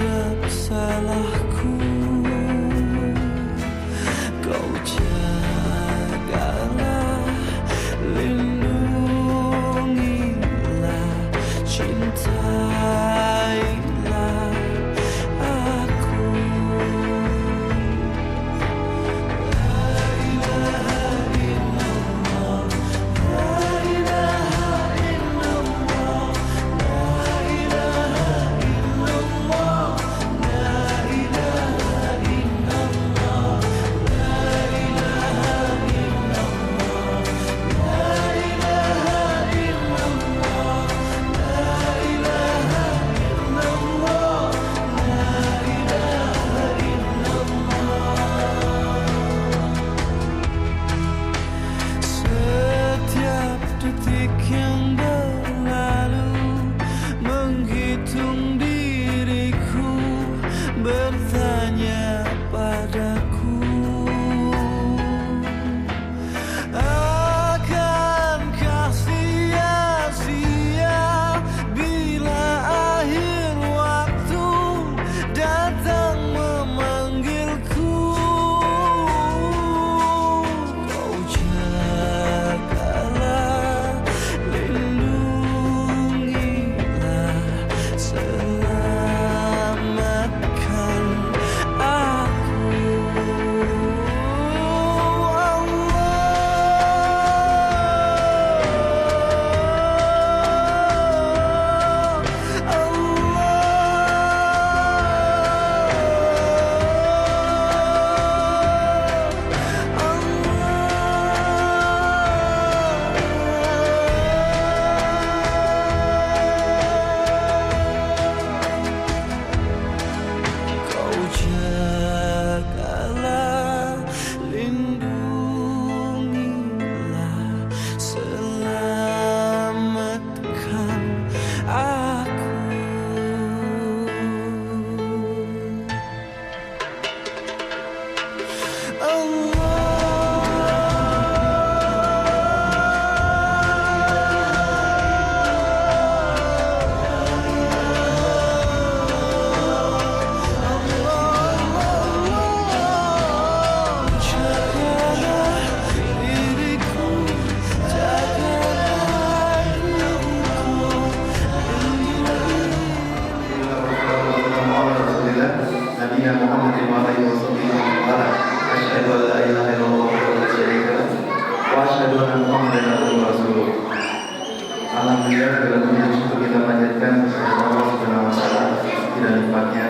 setiap salahku, kau jagalah, lindungilah, cintailah aku. La ilaha illallah, la ilaha illallah, la ilaha illallah, la ilaha illallah, la ilaha illallah, la ilaha illallah, la ilaha illallah, la ilaha illallah. Setiap detik yang berlalu, menghitung diriku, bertanya padaku, akankah sia-sia bila akhir waktu datang memanggilku. Kau jagalah, lindungilah, selamatkan aku. Kau jagalah, lindungilah, selamatkan aku. Jagalah diriku, jagalah hidupku, Alhamdulillah segala puji syukur kita panjatkan kepada Allah Subhanahu wa taala. Tidak lupanya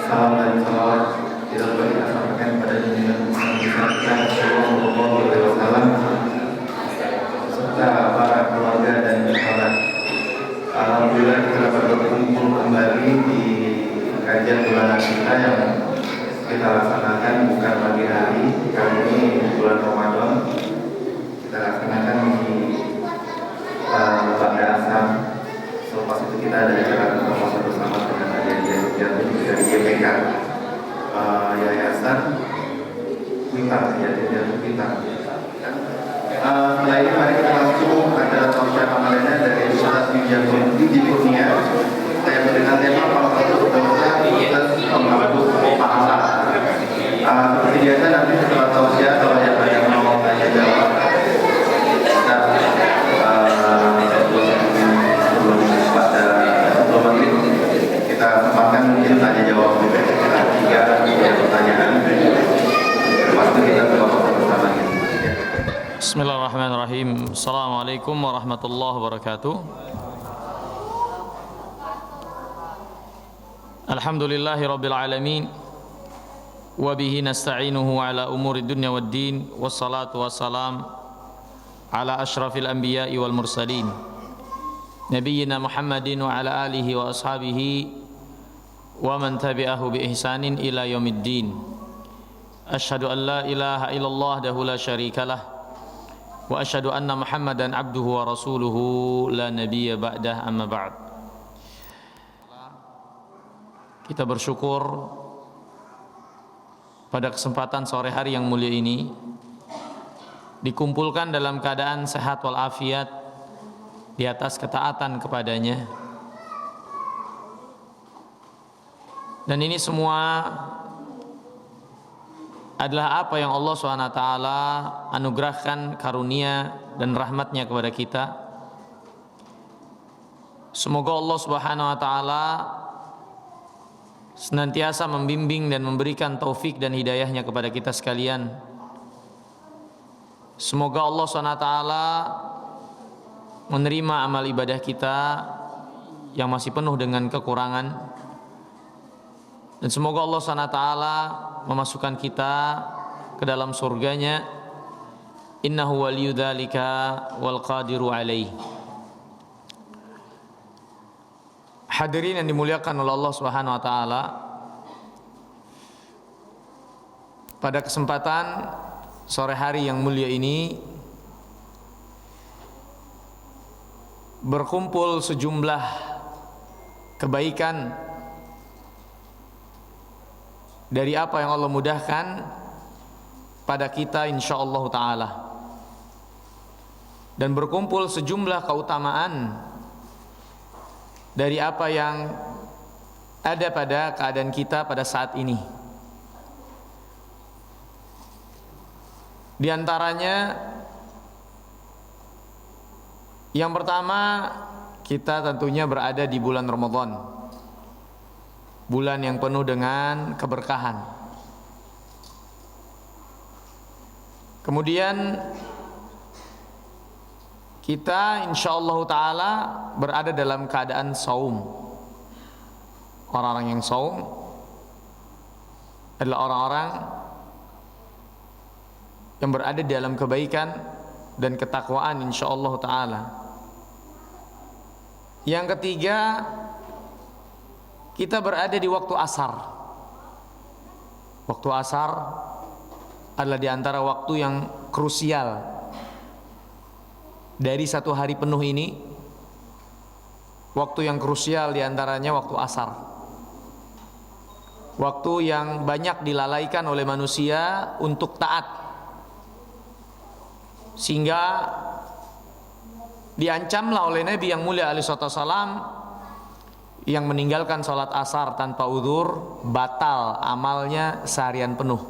salam dan salawat tidak lupa kita sampaikan kepada junjungan kita Sallallahu alaihi wasallam serta para keluarga dan sahabat. Alhamdulillah kita dapat berkumpul kembali di kajian bulanan kita yang kita laksanakan bukan pagi hari, kali ini bulan Ramadan. Kita laksanakan di pada asam. Selepas itu kita ada acara promosi bersama dengan adik-adik yang dari GPK Yayasan Wita, Yayasan Wita. Setelah ini mari kita langsung acara tausiah amalnya dari Ustaz Widi Kurnia yang dengan tema salah satu dosa plus penghapus pahala. Seperti biasa nanti setelah tausiah kalau ada yang mau tanya jawab kita sebelum pada 10 menit kita sempatkan mungkin tanya jawab juga sekitar 3 pertanyaan. Lepas itu kita berdoa bersama. Bismillahirrahmanirrahim. Assalamualaikum warahmatullahi wabarakatuh. Alhamdulillahi rabbil alamin. Wa bihi nasta'inuhu ala umuri dunya waddin. Wassalatu wassalam ala ashrafil anbiya'i wal mursalin Nabiyyina Muhammadin wa ala alihi wa ashabihi wa man tabi'ahu bi ihsanin ila yaumiddin. Asyhadu an la ilaha illallah dahu la syarikalah wa asyhadu anna Muhammadan abduhu wa rasuluhu la nabiyya ba'dah, amma ba'd. Kita bersyukur pada kesempatan sore hari yang mulia ini dikumpulkan dalam keadaan sehat walafiat di atas ketaatan kepadanya, Dan ini semua adalah apa yang Allah SWT anugerahkan karunia dan rahmatnya kepada kita. Semoga Allah Subhanahu wa taala senantiasa membimbing dan memberikan taufik dan hidayahnya kepada kita sekalian. Semoga Allah SWT menerima amal ibadah kita yang masih penuh dengan kekurangan, dan semoga Allah SWT memasukkan kita ke dalam surganya. Innahu waliyyu dzalika wal qadiru alaih. Hadirin yang dimuliakan oleh Allah Subhanahu wa taala, pada kesempatan sore hari yang mulia ini berkumpul sejumlah kebaikan dari apa yang Allah mudahkan pada kita insyaallah taala, dan berkumpul sejumlah keutamaan dari apa yang ada pada keadaan kita pada saat ini. Di antaranya yang pertama, kita tentunya berada di bulan Ramadan, bulan yang penuh dengan keberkahan. Kemudian kita insyaallah ta'ala berada dalam keadaan saum. Orang-orang yang saum adalah orang-orang yang berada dalam kebaikan dan ketakwaan insyaallah ta'ala. Yang ketiga, kita berada di waktu asar. Waktu asar adalah di antara waktu yang krusial dari satu hari penuh ini. Waktu yang krusial diantaranya waktu asar, waktu yang banyak dilalaikan oleh manusia untuk taat, sehingga diancamlah oleh Nabi yang mulia alaihi wasallam yang meninggalkan sholat asar tanpa udzur, batal amalnya seharian penuh.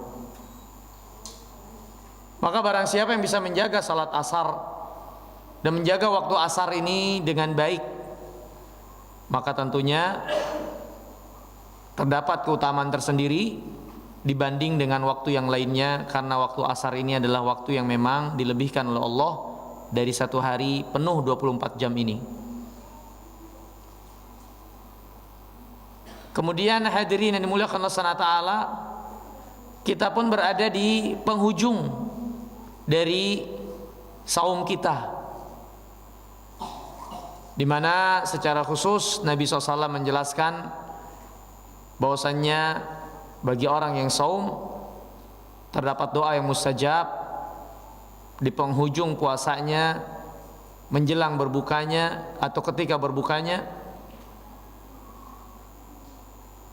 Maka barang siapa yang bisa menjaga sholat asar dan menjaga waktu asar ini dengan baik, maka tentunya terdapat keutamaan tersendiri dibanding dengan waktu yang lainnya, karena waktu asar ini adalah waktu yang memang dilebihkan oleh Allah dari satu hari penuh 24 jam ini. Kemudian hadirin yang dimuliakan Allah Subhanahu wa taala, kita pun berada di penghujung dari saum kita, di mana secara khusus Nabi SAW menjelaskan bahwasannya bagi orang yang saum terdapat doa yang mustajab di penghujung puasanya, menjelang berbukanya atau ketika berbukanya.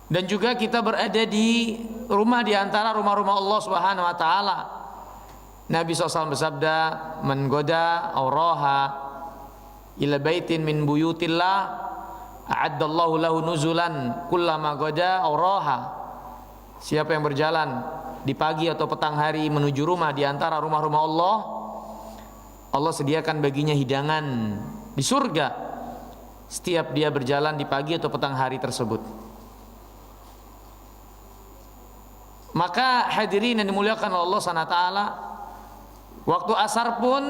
Dan juga kita berada di rumah di antara rumah-rumah Allah Subhanahu wa taala. Nabi SAW bersabda, "Man goda auraha ila baitin min buyutillah a'addallahu lahu nuzulan kullama goda auraha." Siapa yang berjalan di pagi atau petang hari menuju rumah di antara rumah-rumah Allah, Allah sediakan baginya hidangan di surga setiap dia berjalan di pagi atau petang hari tersebut. Maka hadirin yang dimuliakan Allah Subhanahu wa taala, waktu asar pun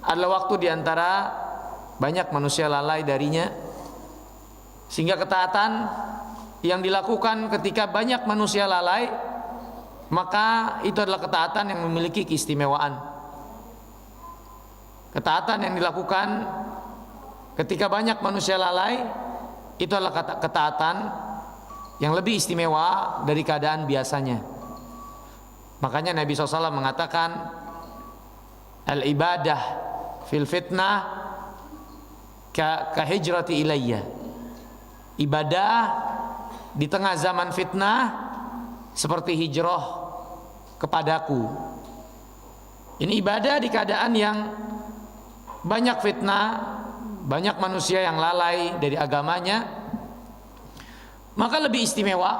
adalah waktu diantara banyak manusia lalai darinya, sehingga ketaatan yang dilakukan ketika banyak manusia lalai, maka itu adalah ketaatan yang memiliki keistimewaan. Ketaatan yang dilakukan ketika banyak manusia lalai, itu adalah ketaatan yang lebih istimewa dari keadaan biasanya. Makanya Nabi SAW mengatakan, al-ibadah fil fitnah ka hijrati ilayya. Ibadah di tengah zaman fitnah seperti hijrah kepadaku. Ini ibadah di keadaan yang banyak fitnah, banyak manusia yang lalai dari agamanya, maka lebih istimewa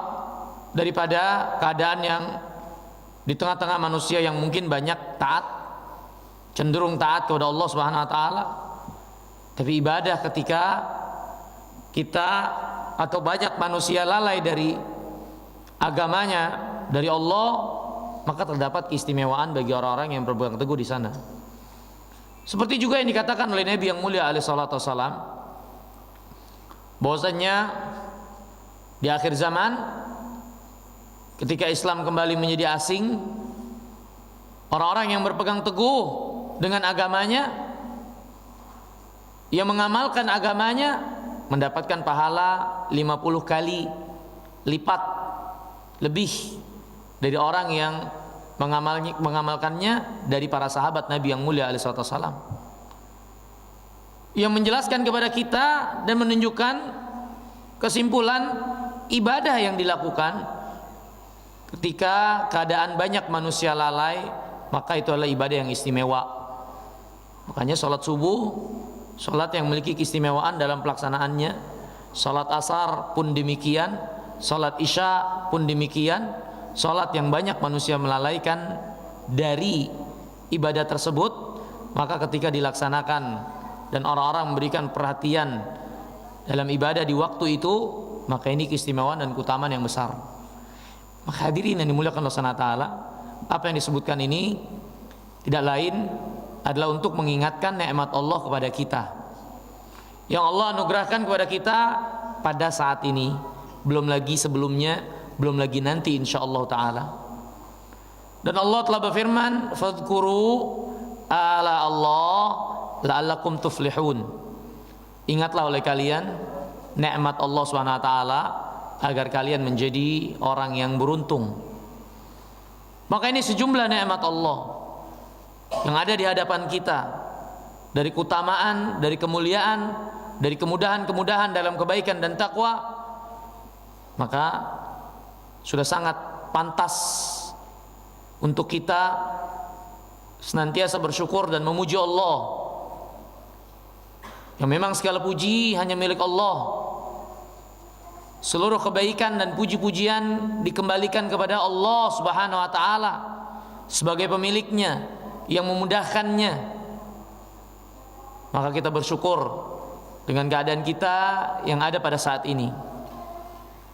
daripada keadaan yang di tengah-tengah manusia yang mungkin banyak taat, cenderung taat kepada Allah Subhanahu wa taala. Tapi ibadah ketika kita atau banyak manusia lalai dari agamanya, dari Allah, maka terdapat keistimewaan bagi orang-orang yang berpegang teguh di sana. Seperti juga yang dikatakan oleh Nabi yang mulia alaihi salatu wassalam, bahwasanya di akhir zaman ketika Islam kembali menjadi asing, orang-orang yang berpegang teguh dengan agamanya, yang mengamalkan agamanya, mendapatkan pahala 50 kali lipat lebih dari orang yang mengamalkannya dari para sahabat Nabi yang mulia alaihi salatu wassalam. Yang menjelaskan kepada kita dan menunjukkan kesimpulan ibadah yang dilakukan ketika keadaan banyak manusia lalai, maka itu adalah ibadah yang istimewa. Makanya sholat subuh, sholat yang memiliki keistimewaan dalam pelaksanaannya. Sholat asar pun demikian, sholat isya pun demikian. Sholat yang banyak manusia melalaikan dari ibadah tersebut, maka ketika dilaksanakan dan orang-orang memberikan perhatian dalam ibadah di waktu itu, maka ini keistimewaan dan keutamaan yang besar. Maka hadirin yang dimuliakan Allah Subhanahu wa taala, apa yang disebutkan ini tidak lain adalah untuk mengingatkan nikmat Allah kepada kita, yang Allah anugerahkan kepada kita pada saat ini, belum lagi sebelumnya, belum lagi nanti insyaallah taala. Dan Allah telah berfirman, fadhkuru ala Allah la'allakum tuflihun. Ingatlah oleh kalian nikmat Allah Subhanahu wa taala agar kalian menjadi orang yang beruntung. Maka ini sejumlah nikmat Allah yang ada di hadapan kita, dari keutamaan, dari kemuliaan, dari kemudahan-kemudahan dalam kebaikan dan takwa. Maka sudah sangat pantas untuk kita senantiasa bersyukur dan memuji Allah, yang memang segala puji hanya milik Allah. Seluruh kebaikan dan puji-pujian dikembalikan kepada Allah Subhanahu wa taala sebagai pemiliknya yang memudahkannya. Maka kita bersyukur dengan keadaan kita yang ada pada saat ini.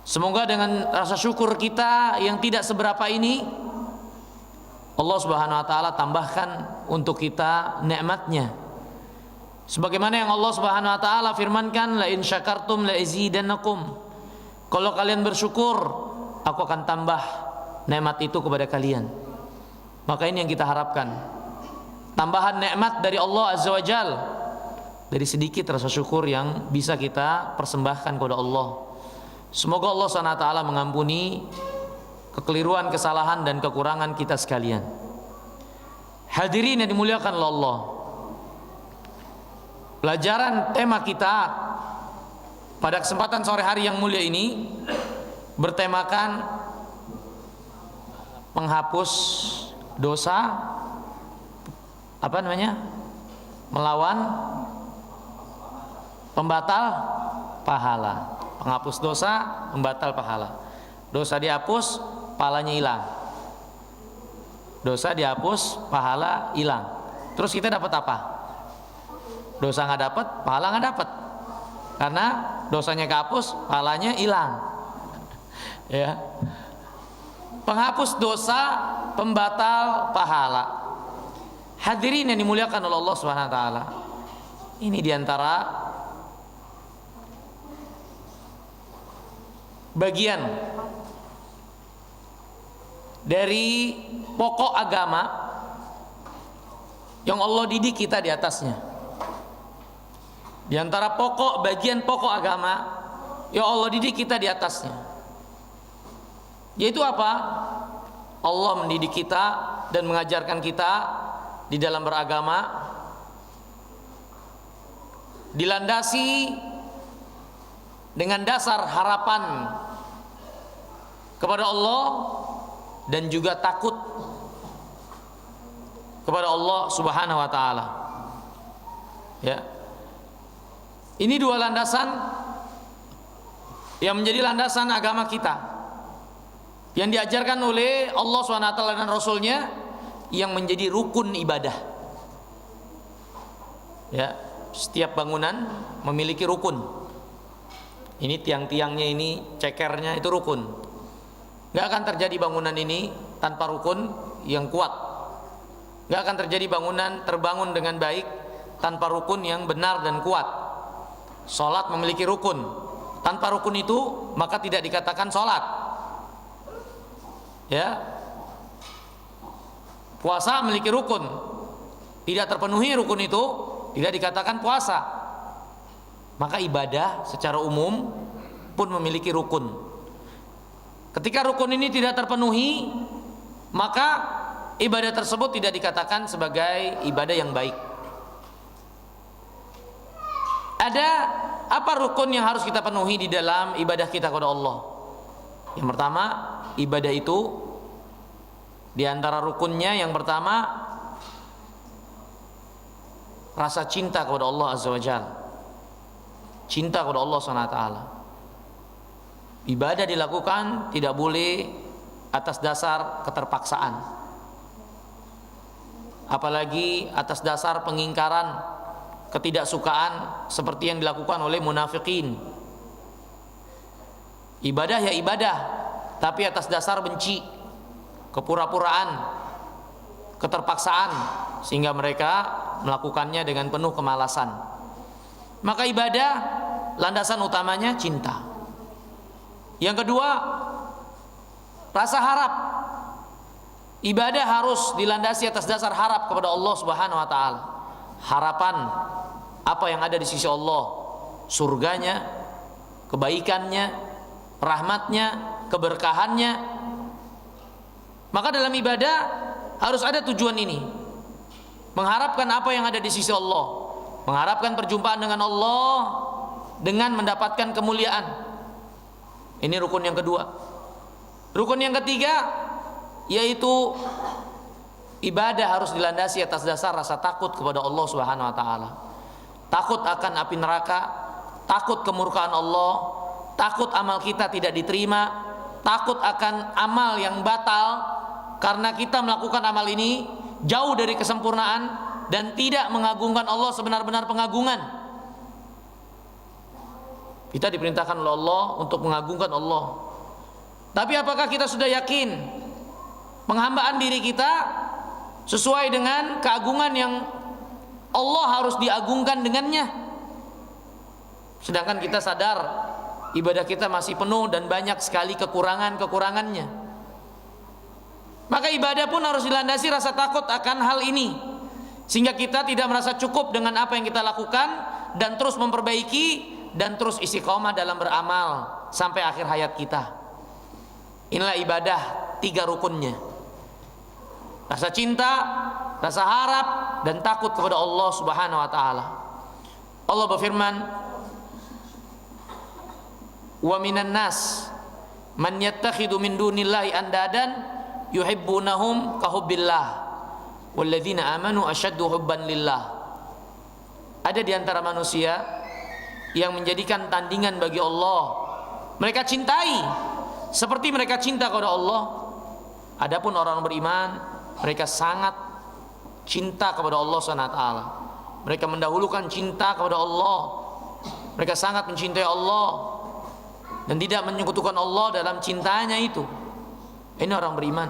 Semoga dengan rasa syukur kita yang tidak seberapa ini, Allah Subhanahu wa taala tambahkan untuk kita nikmatnya. Sebagaimana yang Allah Subhanahu wa taala firmankan, la in syakartum la azidannakum. Kalau kalian bersyukur, aku akan tambah nikmat itu kepada kalian. Maka ini yang kita harapkan, tambahan nikmat dari Allah Azza wa Jal, dari sedikit rasa syukur yang bisa kita persembahkan kepada Allah. Semoga Allah Subhanahu wa taala mengampuni kekeliruan, kesalahan dan kekurangan kita sekalian. Hadirin yang dimuliakan oleh Allah, pelajaran tema kita pada kesempatan sore hari yang mulia ini bertemakan penghapus dosa, melawan pembatal pahala. Penghapus dosa, pembatal pahala. Dosa dihapus, pahalanya hilang. Dosa dihapus, pahala hilang. Terus kita dapat apa? Dosa nggak dapat, pahala nggak dapat. Karena dosanya kehapus, pahalanya hilang. Ya. Penghapus dosa, pembatal pahala. Hadirin yang dimuliakan oleh Allah Subhanahu wa taala. Ini diantara bagian dari pokok agama yang Allah didik kita di atasnya. Di antara bagian pokok agama yang Allah didik kita di atasnya, yaitu apa? Allah mendidik kita dan mengajarkan kita di dalam beragama dilandasi dengan dasar harapan kepada Allah dan juga takut kepada Allah Subhanahu wa taala. Ya. Ini dua landasan yang menjadi landasan agama kita, yang diajarkan oleh Allah SWT dan Rasulnya, yang menjadi rukun ibadah. Ya, setiap bangunan memiliki rukun. Ini tiang-tiangnya, ini cekernya, itu rukun. Gak akan terjadi bangunan ini tanpa rukun yang kuat. Gak akan terjadi bangunan terbangun dengan baik tanpa rukun yang benar dan kuat. Salat memiliki rukun. Tanpa rukun itu maka tidak dikatakan salat. Ya. Puasa memiliki rukun. Tidak terpenuhi rukun itu tidak dikatakan puasa. Maka ibadah secara umum pun memiliki rukun. Ketika rukun ini tidak terpenuhi, maka ibadah tersebut tidak dikatakan sebagai ibadah yang baik. Ada apa rukun yang harus kita penuhi di dalam ibadah kita kepada Allah? Yang pertama, ibadah itu di antara rukunnya yang pertama rasa cinta kepada Allah Azza wa Jalla. Cinta kepada Allah SWT. Ibadah dilakukan tidak boleh atas dasar keterpaksaan, apalagi atas dasar pengingkaran, ketidaksukaan seperti yang dilakukan oleh munafikin. Ibadah ya ibadah, tapi atas dasar benci, kepura-puraan, keterpaksaan, sehingga mereka melakukannya dengan penuh kemalasan. Maka ibadah landasan utamanya cinta. Yang kedua, rasa harap. Ibadah harus dilandasi atas dasar harap kepada Allah Subhanahu wa taala. Harapan apa yang ada di sisi Allah, surganya, kebaikannya, rahmatnya, keberkahannya. Maka dalam ibadah harus ada tujuan ini. Mengharapkan apa yang ada di sisi Allah, mengharapkan perjumpaan dengan Allah dengan mendapatkan kemuliaan. Ini rukun yang kedua. Rukun yang ketiga yaitu ibadah harus dilandasi atas dasar rasa takut kepada Allah Subhanahu wa taala. Takut akan api neraka, takut kemurkaan Allah, takut amal kita tidak diterima, takut akan amal yang batal karena kita melakukan amal ini jauh dari kesempurnaan dan tidak mengagungkan Allah sebenar-benar pengagungan. Kita diperintahkan oleh Allah untuk mengagungkan Allah. Tapi apakah kita sudah yakin penghambaan diri kita sesuai dengan keagungan yang Allah harus diagungkan dengannya? Sedangkan kita sadar ibadah kita masih penuh dan banyak sekali kekurangannya. Maka ibadah pun harus dilandasi rasa takut akan hal ini, sehingga kita tidak merasa cukup dengan apa yang kita lakukan dan terus memperbaiki dan terus istiqomah dalam beramal sampai akhir hayat kita. Inilah ibadah, 3 rukunnya. Rasa cinta, rasa harap, dan takut kepada Allah Subhanahu wa taala. Allah berfirman, "Wa minan nas man yattakhidhu min dunillahi andadan yuhibbunahum ka hubbillah walladzina amanu asyaddu hubban lillah." Ada di antara manusia yang menjadikan tandingan bagi Allah. Mereka cintai seperti mereka cinta kepada Allah. Adapun orang beriman, mereka sangat cinta kepada Allah SWT. Mereka mendahulukan cinta kepada Allah. Mereka sangat mencintai Allah dan tidak menyekutukan Allah dalam cintanya itu. Ini orang beriman.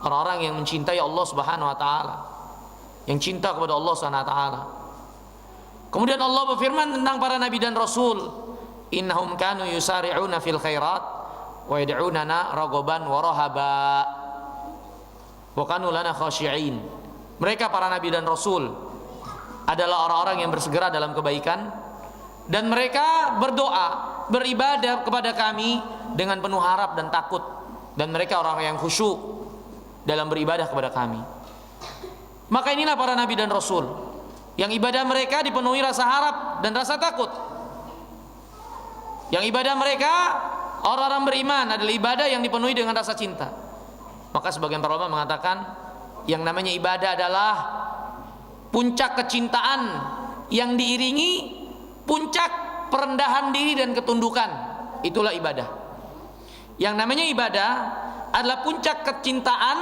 Orang-orang yang mencintai Allah Subhanahu wa taala, yang cinta kepada Allah Subhanahu wa taala. Kemudian Allah berfirman tentang para nabi dan rasul, innahum kanu yusari'una fil khairat wa yad'unana raghaban wa rahaba wa kanu lana khashi'in. Mereka para nabi dan rasul adalah orang-orang yang bersegera dalam kebaikan dan mereka berdoa, beribadah kepada kami dengan penuh harap dan takut, dan mereka orang-orang yang khusyuk dalam beribadah kepada kami. Maka inilah para nabi dan rasul yang ibadah mereka dipenuhi rasa harap dan rasa takut. Yang ibadah mereka, orang-orang beriman, adalah ibadah yang dipenuhi dengan rasa cinta. Maka sebagian para ulama mengatakan yang namanya ibadah adalah puncak kecintaan yang diiringi puncak perendahan diri dan ketundukan, itulah ibadah. Yang namanya ibadah adalah puncak kecintaan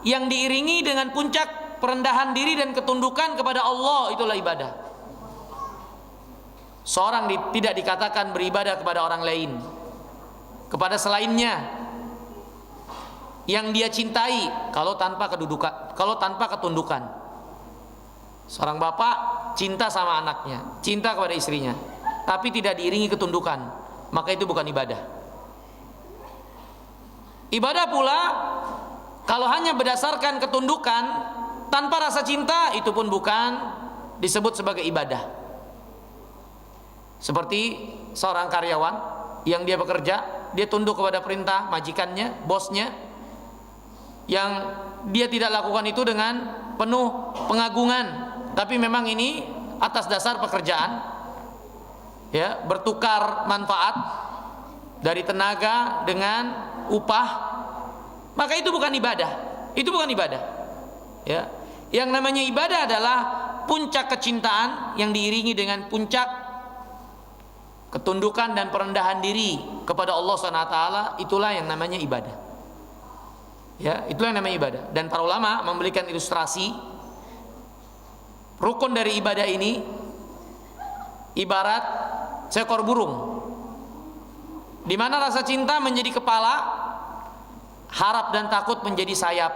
yang diiringi dengan puncak perendahan diri dan ketundukan kepada Allah, itulah ibadah. Seorang tidak dikatakan beribadah kepada orang lain, kepada selainnya yang dia cintai, kalau tanpa ketundukan. Seorang bapak cinta sama anaknya, cinta kepada istrinya, tapi tidak diiringi ketundukan, maka itu bukan ibadah. Ibadah pula kalau hanya berdasarkan ketundukan tanpa rasa cinta, itu pun bukan disebut sebagai ibadah. Seperti seorang karyawan yang dia bekerja, dia tunduk kepada perintah majikannya, bosnya, yang dia tidak lakukan itu dengan penuh pengagungan, tapi memang ini atas dasar pekerjaan, ya, bertukar manfaat dari tenaga dengan upah, maka itu bukan ibadah. Itu bukan ibadah. Ya, yang namanya ibadah adalah puncak kecintaan yang diiringi dengan puncak ketundukan dan perendahan diri kepada Allah SWT. Itulah yang namanya ibadah. Ya, itulah yang namanya ibadah. Dan para ulama memberikan ilustrasi rukun dari ibadah ini ibarat seekor burung, di mana rasa cinta menjadi kepala, harap dan takut menjadi sayap.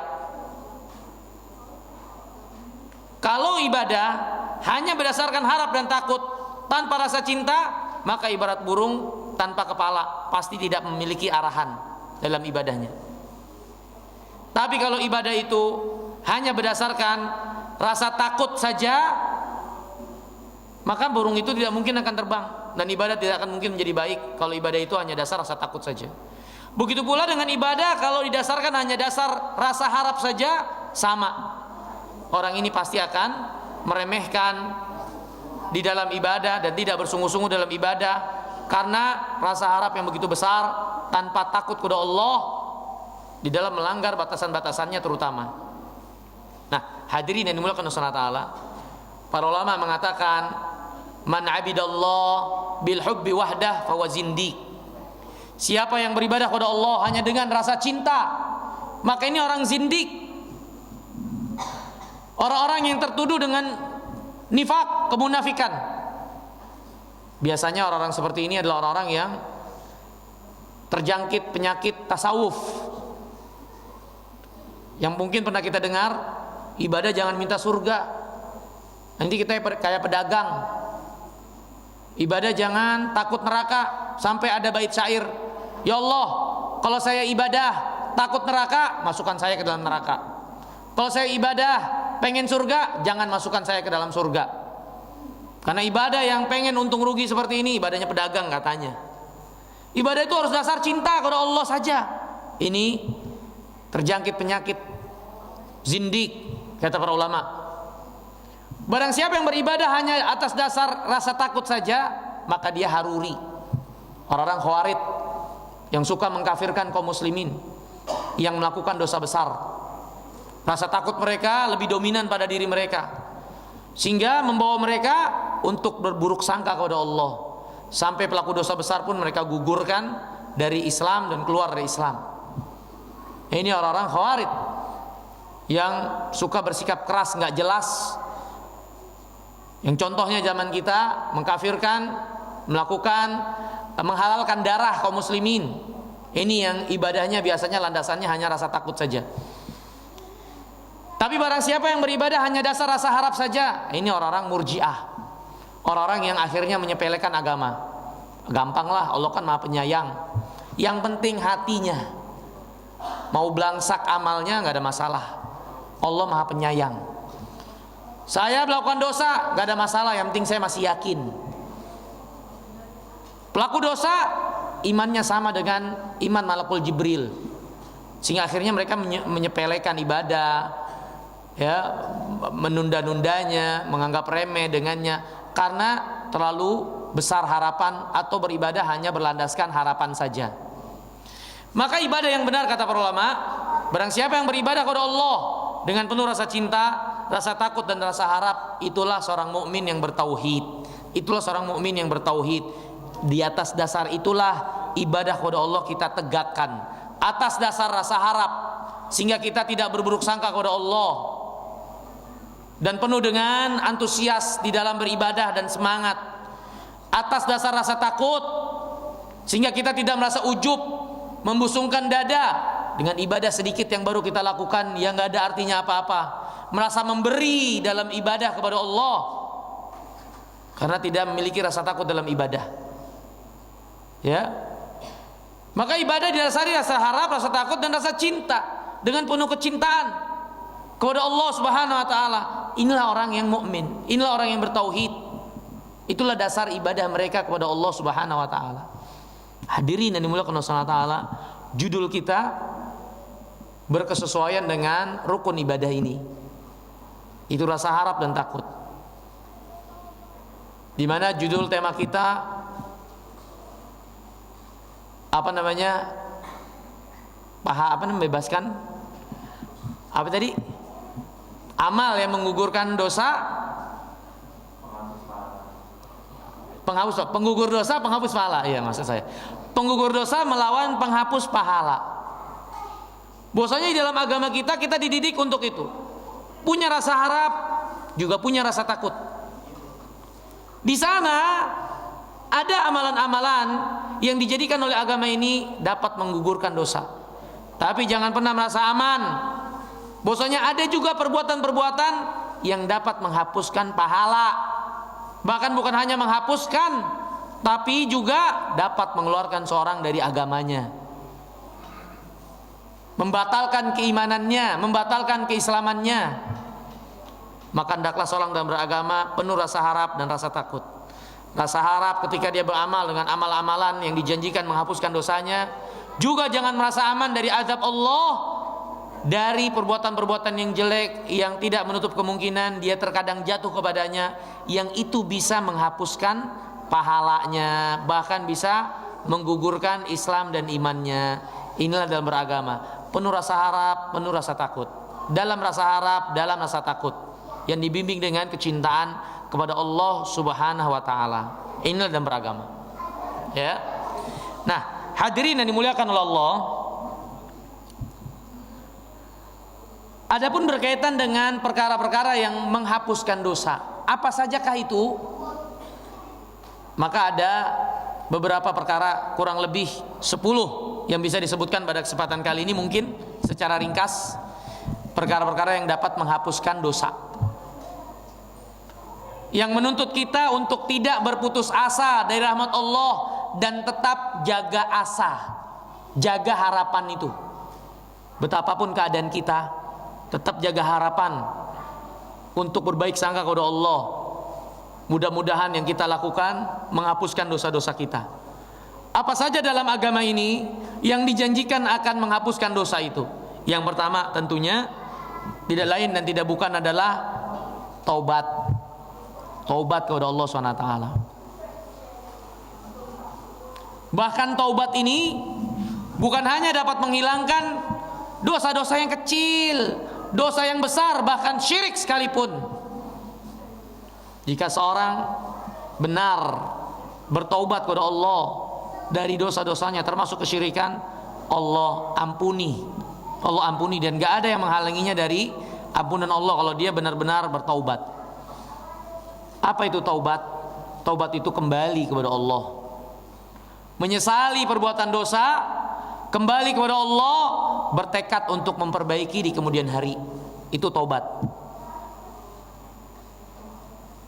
Kalau ibadah hanya berdasarkan harap dan takut tanpa rasa cinta, maka ibarat burung tanpa kepala, pasti tidak memiliki arahan dalam ibadahnya. Tapi kalau ibadah itu hanya berdasarkan rasa takut saja, maka burung itu tidak mungkin akan terbang, dan ibadah tidak akan mungkin menjadi baik kalau ibadah itu hanya dasar rasa takut saja. Begitu pula dengan ibadah, kalau didasarkan hanya dasar rasa harap saja, sama. Orang ini pasti akan meremehkan di dalam ibadah dan tidak bersungguh-sungguh dalam ibadah, karena rasa harap yang begitu besar tanpa takut kepada Allah di dalam melanggar batasan-batasannya terutama. Nah, hadirin yang dimuliakan Allah Taala, para ulama mengatakan man abidallah bil hubbi wahdah fahuwa zindiq. Siapa yang beribadah kepada Allah hanya dengan rasa cinta, maka ini orang zindik. Orang-orang yang tertuduh dengan nifak, kemunafikan. Biasanya orang-orang seperti ini adalah orang-orang yang terjangkit penyakit tasawuf, yang mungkin pernah kita dengar, ibadah jangan minta surga, nanti kita kayak pedagang. Ibadah jangan takut neraka, sampai ada bait syair, ya Allah, kalau saya ibadah takut neraka, masukkan saya ke dalam neraka. Kalau saya ibadah pengen surga, jangan masukkan saya ke dalam surga. Karena ibadah yang pengen untung rugi seperti ini, ibadahnya pedagang katanya. Ibadah itu harus dasar cinta kepada Allah saja. Ini terjangkit penyakit zindik, kata para ulama. Barang siapa yang beribadah hanya atas dasar rasa takut saja, maka dia haruri. Orang-orang Khawarij yang suka mengkafirkan kaum muslimin yang melakukan dosa besar. Rasa takut mereka lebih dominan pada diri mereka, sehingga membawa mereka untuk berburuk sangka kepada Allah. Sampai pelaku dosa besar pun mereka gugurkan dari Islam dan keluar dari Islam. Ini orang-orang Khawarij yang suka bersikap keras, nggak jelas. Yang contohnya zaman kita mengkafirkan, menghalalkan darah kaum muslimin. Ini yang ibadahnya biasanya landasannya hanya rasa takut saja. Tapi barang siapa yang beribadah hanya dasar rasa harap saja, ini orang-orang murjiah, orang-orang yang akhirnya menyepelekan agama. Gampanglah, Allah kan Maha Penyayang. Yang penting hatinya, mau belangsak amalnya nggak ada masalah. Allah Maha Penyayang. Saya melakukan dosa nggak ada masalah, yang penting saya masih yakin. Pelaku dosa imannya sama dengan iman Malakul Jibril, sehingga akhirnya mereka menyepelekan ibadah, ya, menunda-nundanya, menganggap remeh dengannya, karena terlalu besar harapan atau beribadah hanya berlandaskan harapan saja. Maka ibadah yang benar, kata para ulama, barang siapa yang beribadah kepada Allah dengan penuh rasa cinta, rasa takut dan rasa harap, itulah seorang mukmin yang bertauhid. Itulah seorang mukmin yang bertauhid. Di atas dasar itulah ibadah kepada Allah kita tegakkan, atas dasar rasa harap, sehingga kita tidak berburuk sangka kepada Allah dan penuh dengan antusias di dalam beribadah dan semangat, atas dasar rasa takut, sehingga kita tidak merasa ujub, membusungkan dada dengan ibadah sedikit yang baru kita lakukan yang gak ada artinya apa-apa, merasa memberi dalam ibadah kepada Allah karena tidak memiliki rasa takut dalam ibadah. Ya, maka ibadah didasari rasa harap, rasa takut dan rasa cinta dengan penuh kecintaan kepada Allah Subhanahu wa taala. Inilah orang yang mukmin, inilah orang yang bertauhid. Itulah dasar ibadah mereka kepada Allah Subhanahu wa taala. Hadirin yang dimuliakan Allah Subhanahu wa taala, judul kita berkesesuaian dengan rukun ibadah ini. Itu rasa harap dan takut. Di mana judul tema kita membebaskan apa tadi? Amal yang menggugurkan dosa, penggugur dosa, penghapus pahala. Iya, maksud saya. Penggugur dosa melawan penghapus pahala. Bahwasanya di dalam agama kita dididik untuk itu. Punya rasa harap, juga punya rasa takut. Di sana ada amalan-amalan yang dijadikan oleh agama ini dapat menggugurkan dosa. Tapi jangan pernah merasa aman. Bahwasanya ada juga perbuatan-perbuatan yang dapat menghapuskan pahala. Bahkan bukan hanya menghapuskan, tapi juga dapat mengeluarkan seorang dari agamanya, membatalkan keimanannya, membatalkan keislamannya. Maka hendaklah seorang dalam beragama penuh rasa harap dan rasa takut. Rasa harap ketika dia beramal dengan amal-amalan yang dijanjikan menghapuskan dosanya. Juga jangan merasa aman dari azab Allah, dari perbuatan-perbuatan yang jelek yang tidak menutup kemungkinan dia terkadang jatuh kepadanya, yang itu bisa menghapuskan pahalanya, bahkan bisa menggugurkan Islam dan imannya. Inilah dalam beragama, penuh rasa harap, penuh rasa takut. Dalam rasa harap, dalam rasa takut, yang dibimbing dengan kecintaan kepada Allah Subhanahu wa taala. Inilah dalam beragama. Ya. Nah, hadirin yang dimuliakan oleh Allah, adapun berkaitan dengan perkara-perkara yang menghapuskan dosa, apa sajakah itu? Maka ada beberapa perkara, kurang lebih 10 yang bisa disebutkan pada kesempatan kali ini, mungkin secara ringkas, perkara-perkara yang dapat menghapuskan dosa, yang menuntut kita untuk tidak berputus asa dari rahmat Allah dan tetap jaga asa, jaga harapan itu. Betapapun keadaan kita, tetap jaga harapan untuk berbaik sangka kepada Allah. Mudah-mudahan yang kita lakukan menghapuskan dosa-dosa kita. Apa saja dalam agama ini yang dijanjikan akan menghapuskan dosa itu? Yang pertama tentunya tidak lain dan tidak bukan adalah taubat. Taubat kepada Allah SWT. Bahkan taubat ini bukan hanya dapat menghilangkan dosa-dosa yang kecil, dosa yang besar, bahkan syirik sekalipun. Jika seorang benar bertaubat kepada Allah dari dosa-dosanya termasuk kesyirikan, Allah ampuni. Allah ampuni dan gak ada yang menghalanginya dari ampunan Allah kalau dia benar-benar bertaubat. Apa itu taubat? Taubat itu kembali kepada Allah, menyesali perbuatan dosa, kembali kepada Allah, bertekad untuk memperbaiki di kemudian hari. Itu taubat.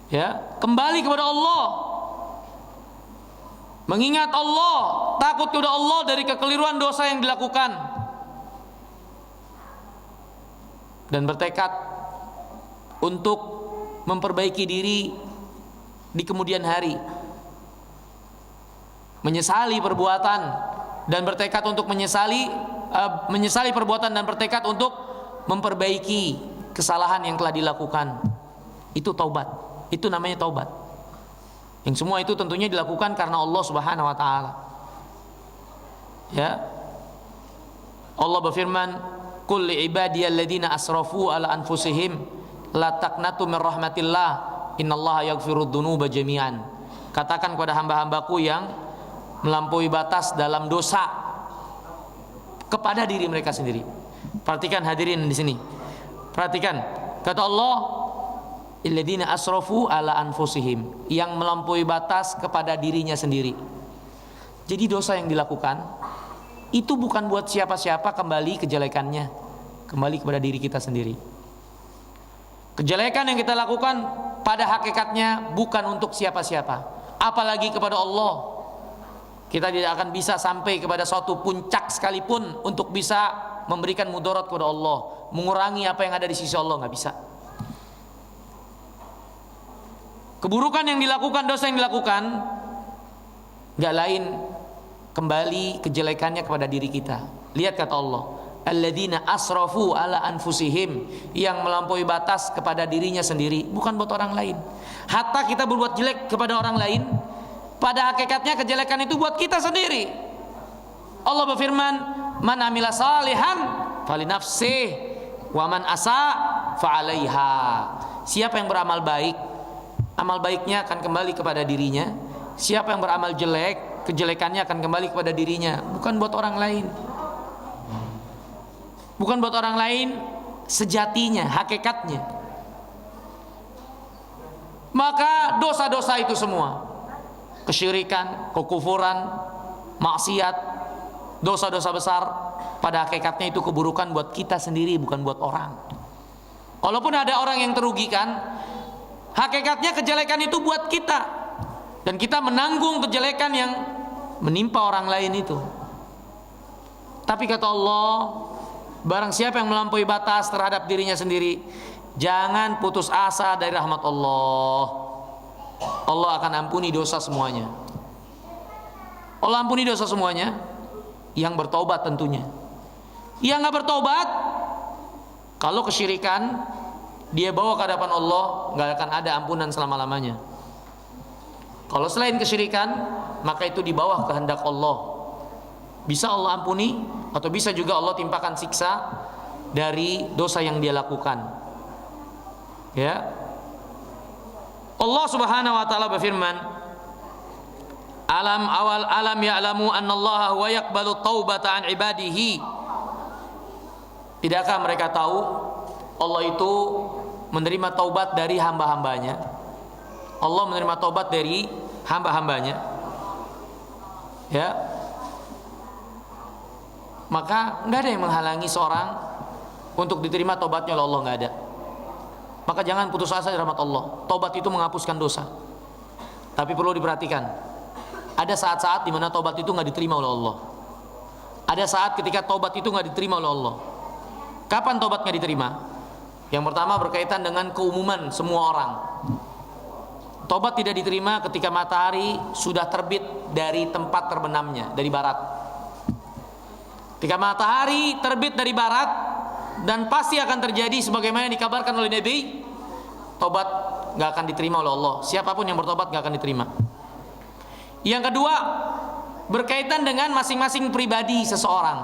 Ya, kembali kepada Allah, mengingat Allah, takut kepada Allah dari kekeliruan dosa yang dilakukan, dan bertekad untuk memperbaiki diri di kemudian hari, menyesali perbuatan dan bertekad untuk menyesali perbuatan dan bertekad untuk memperbaiki kesalahan yang telah dilakukan. Itu taubat. Itu namanya taubat. Yang semua itu tentunya dilakukan karena Allah Subhanahu wa taala. Ya. Allah berfirman, "Qul li ibadiyalladzina asrafu ala anfusihim la taqnatu min rahmatillah innallaha yaghfirudz dzunuba jami'an." katakan kepada hamba-hambaku yang melampaui batas dalam dosa kepada diri mereka sendiri. Perhatikan hadirin di sini. Perhatikan, kata Allah, illadzina asrafu ala anfusihim, yang melampaui batas kepada dirinya sendiri. Jadi dosa yang dilakukan itu bukan buat siapa-siapa, kembali kejelekannya kembali kepada diri kita sendiri. Kejelekan yang kita lakukan pada hakikatnya bukan untuk siapa-siapa, apalagi kepada Allah. Kita tidak akan bisa sampai kepada suatu puncak sekalipun untuk bisa memberikan mudarat kepada Allah, mengurangi apa yang ada di sisi Allah, nggak bisa. Keburukan yang dilakukan, dosa yang dilakukan, nggak lain kembali kejelekannya kepada diri kita. Lihat kata Allah, alladzina asrafu ala anfusihim, yang melampaui batas kepada dirinya sendiri, bukan buat orang lain. Hatta kita berbuat jelek kepada orang lain, pada hakikatnya kejelekan itu buat kita sendiri. Allah berfirman, man amila salihan falinafsih wa man asa fa'alaiha. Siapa yang beramal baik, amal baiknya akan kembali kepada dirinya. Siapa yang beramal jelek, kejelekannya akan kembali kepada dirinya, bukan buat orang lain. Bukan buat orang lain sejatinya, hakikatnya. Maka dosa-dosa itu semua, kesyirikan, kekufuran, maksiat, dosa-dosa besar, pada hakikatnya itu keburukan buat kita sendiri, bukan buat orang. Walaupun ada orang yang terugikan, hakikatnya kejelekan itu buat kita, dan kita menanggung kejelekan yang menimpa orang lain itu. Tapi kata Allah, barang siapa yang melampaui batas terhadap dirinya sendiri, jangan putus asa dari rahmat Allah. Allah akan ampuni dosa semuanya. Allah ampuni dosa semuanya, yang bertobat tentunya. Yang nggak bertobat, kalau kesyirikan, dia bawa ke hadapan Allah, nggak akan ada ampunan selama-lamanya. Kalau selain kesyirikan, maka itu di bawah kehendak Allah. Bisa Allah ampuni, atau bisa juga Allah timpakan siksa dari dosa yang dia lakukan. Ya, Allah Subhanahu wa taala berfirman, alam ya'lamu annallaha huwa yaqbalu taubata an ibadihi. Tidakkah mereka tahu Allah itu menerima taubat dari hamba-hambanya? Allah menerima taubat dari hamba-hambanya. Ya. Maka enggak ada yang menghalangi seorang untuk diterima taubatnya oleh Allah, enggak ada. Maka jangan putus asa dari rahmat Allah. Taubat itu menghapuskan dosa. Tapi perlu diperhatikan, ada saat-saat di mana taubat itu enggak diterima oleh Allah. Ada saat ketika taubat itu enggak diterima oleh Allah. Kapan taubat enggak diterima? Yang pertama berkaitan dengan keumuman semua orang. Taubat tidak diterima ketika matahari sudah terbit dari tempat terbenamnya, dari barat. Ketika matahari terbit dari barat, dan pasti akan terjadi sebagaimana dikabarkan oleh Nabi, taubat gak akan diterima oleh Allah. Siapapun yang bertobat gak akan diterima. Yang kedua, berkaitan dengan masing-masing pribadi seseorang.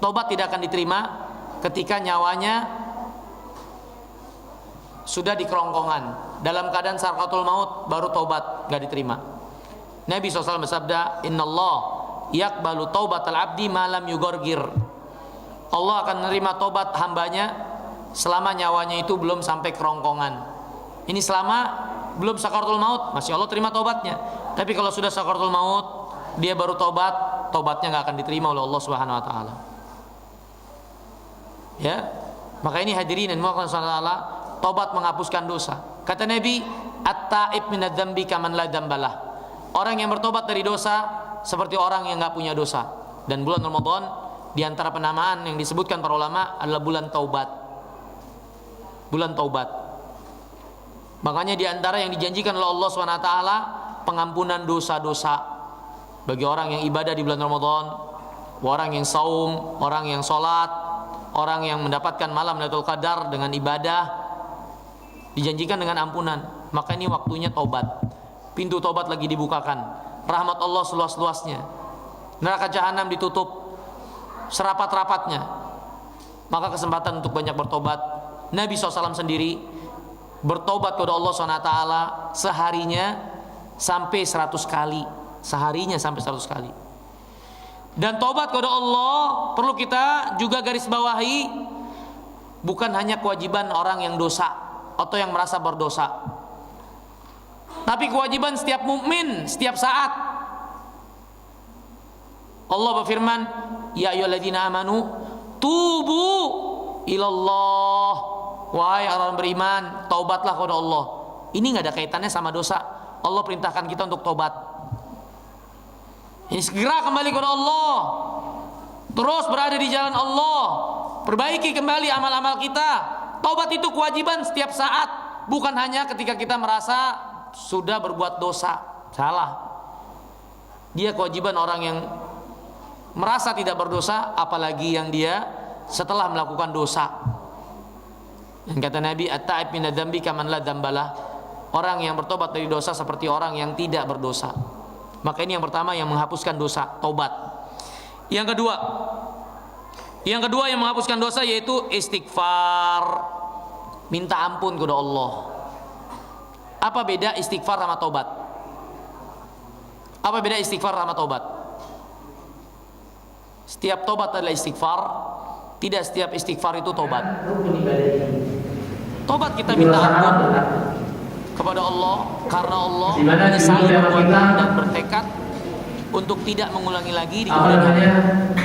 Taubat tidak akan diterima ketika nyawanya sudah di kerongkongan, dalam keadaan sakaratul maut baru taubat, gak diterima. Nabi SAW bersabda, innallah yaqbalu taubatal abdi malam yugorgir. Allah akan menerima taubat hambanya selama nyawanya itu belum sampai kerongkongan. Ini selama belum sakaratul maut, masih Allah terima taubatnya. Tapi kalau sudah sakaratul maut, dia baru taubat, taubatnya gak akan diterima oleh Allah Subhanahu wa taala. Ya. Maka ini hadirin dan muhammad sallallahu alaihi wasallam, taubat menghapuskan dosa. Kata Nabi, at-taib minadz-dzambi kaman la dzambalah. Orang yang bertobat dari dosa seperti orang yang enggak punya dosa. Dan bulan Ramadan di antara penamaan yang disebutkan para ulama adalah bulan taubat. Bulan taubat. Makanya di antara yang dijanjikan oleh Allah SWT pengampunan dosa-dosa bagi orang yang ibadah di bulan Ramadan, orang yang saum, orang yang sholat, orang yang mendapatkan malam Lailatul Qadar dengan ibadah, dijanjikan dengan ampunan. Maka ini waktunya taubat. Pintu taubat lagi dibukakan. Rahmat Allah seluas-luasnya. Neraka jahanam ditutup serapat-rapatnya. Maka kesempatan untuk banyak bertobat. Nabi SAW sendiri bertobat kepada Allah SWT seharinya sampai 100 kali, seharinya sampai 100 kali. Dan taubat kepada Allah perlu kita juga garis bawahi, bukan hanya kewajiban orang yang dosa atau yang merasa berdosa, tapi kewajiban setiap mukmin setiap saat. Allah berfirman, ya ayyuhalladzina amanu tubu ilallah, wahai orang beriman, taubatlah kepada Allah. Ini nggak ada kaitannya sama dosa. Allah perintahkan kita untuk taubat. Ini segera kembali kepada Allah, terus berada di jalan Allah, perbaiki kembali amal-amal kita. Taubat itu kewajiban setiap saat, bukan hanya ketika kita merasa sudah berbuat dosa. Salah. Dia kewajiban orang yang merasa tidak berdosa, apalagi yang dia setelah melakukan dosa. Dan kata Nabi, at-ta'ib minadz-dzambi kaman la dzambalah. Orang yang bertobat dari dosa seperti orang yang tidak berdosa. Maka ini yang pertama yang menghapuskan dosa, taubat. Yang kedua yang menghapuskan dosa yaitu istighfar, minta ampun kepada Allah. Apa beda istighfar sama taubat? Apa beda istighfar sama taubat? Setiap taubat adalah istighfar, tidak setiap istighfar itu taubat. Taubat kita minta ampun kepada Allah karena Allah menyesali perbuatan dan bertekad untuk tidak mengulangi lagi di kemudian hari.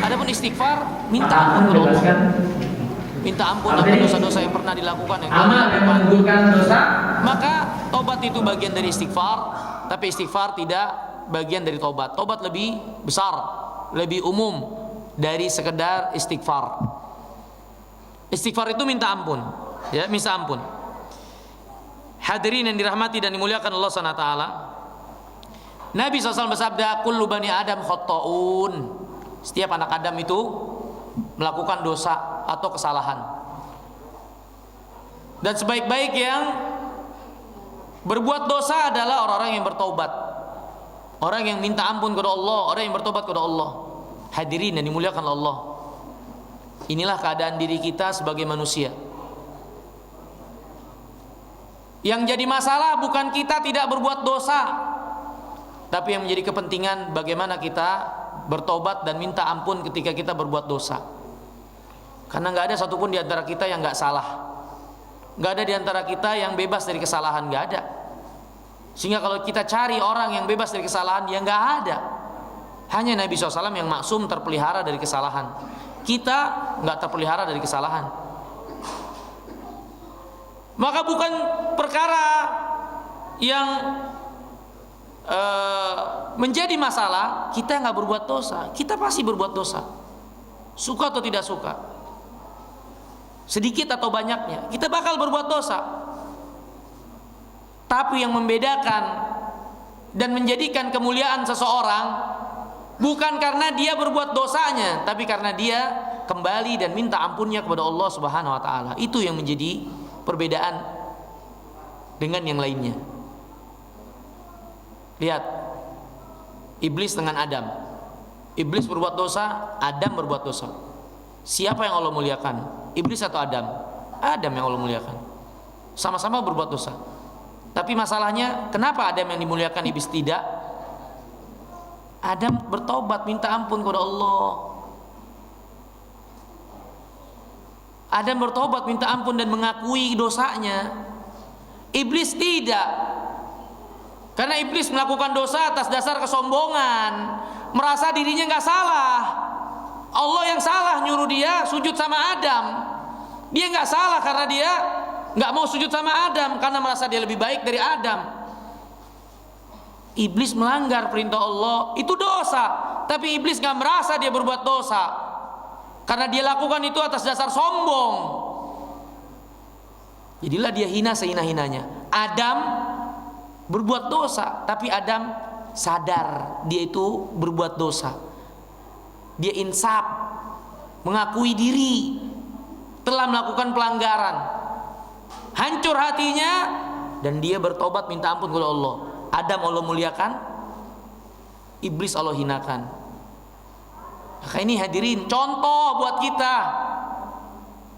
Adapun istighfar, minta ampun kepada Allah, minta ampun atas dosa-dosa yang pernah dilakukan yang menimbulkan dosa. Maka taubat itu bagian dari istighfar, tapi istighfar tidak bagian dari taubat. Taubat lebih besar, lebih umum dari sekedar istighfar. Istighfar itu minta ampun, ya, minta ampun. Hadirin yang dirahmati dan dimuliakan Allah SWT, Nabi SAW bersabda, kullu bani Adam khotta'un. Setiap anak Adam itu melakukan dosa atau kesalahan. Dan sebaik-baik yang berbuat dosa adalah orang-orang yang bertaubat, orang yang minta ampun kepada Allah, orang yang bertobat kepada Allah. Hadirin yang dimuliakan Allah, inilah keadaan diri kita sebagai manusia. Yang jadi masalah bukan kita tidak berbuat dosa, tapi yang menjadi kepentingan bagaimana kita bertobat dan minta ampun ketika kita berbuat dosa. Karena nggak ada satupun di antara kita yang nggak salah, nggak ada di antara kita yang bebas dari kesalahan, nggak ada. Sehingga kalau kita cari orang yang bebas dari kesalahan, dia nggak ada. Hanya Nabi SAW yang maksum, terpelihara dari kesalahan. Kita nggak terpelihara dari kesalahan. Maka bukan perkara yang menjadi masalah kita nggak berbuat dosa. Kita pasti berbuat dosa, suka atau tidak suka, sedikit atau banyaknya, kita bakal berbuat dosa. Tapi yang membedakan dan menjadikan kemuliaan seseorang bukan karena dia berbuat dosanya, tapi karena dia kembali dan minta ampunnya kepada Allah Subhanahu wa taala. Itu yang menjadi perbedaan dengan yang lainnya. Lihat iblis dengan Adam. Iblis berbuat dosa, Adam berbuat dosa. Siapa yang Allah muliakan? Iblis atau Adam? Adam yang Allah muliakan. Sama-sama berbuat dosa. Tapi masalahnya, kenapa Adam yang dimuliakan, iblis tidak? Adam bertobat, minta ampun kepada Allah. Adam bertobat, minta ampun dan mengakui dosanya. Iblis tidak. Karena iblis melakukan dosa atas dasar kesombongan, merasa dirinya nggak salah. Allah yang salah nyuruh dia sujud sama Adam. Dia nggak salah karena dia nggak mau sujud sama Adam karena merasa dia lebih baik dari Adam. Iblis melanggar perintah Allah, itu dosa. Tapi iblis nggak merasa dia berbuat dosa, karena dia lakukan itu atas dasar sombong. Jadilah dia hina sehina-hinanya. Adam berbuat dosa, tapi Adam sadar dia itu berbuat dosa. Dia insaf, mengakui diri telah melakukan pelanggaran. Hancur hatinya dan dia bertobat minta ampun kepada Allah. Adam Allah muliakan, iblis Allah hinakan. Maka ini hadirin contoh buat kita.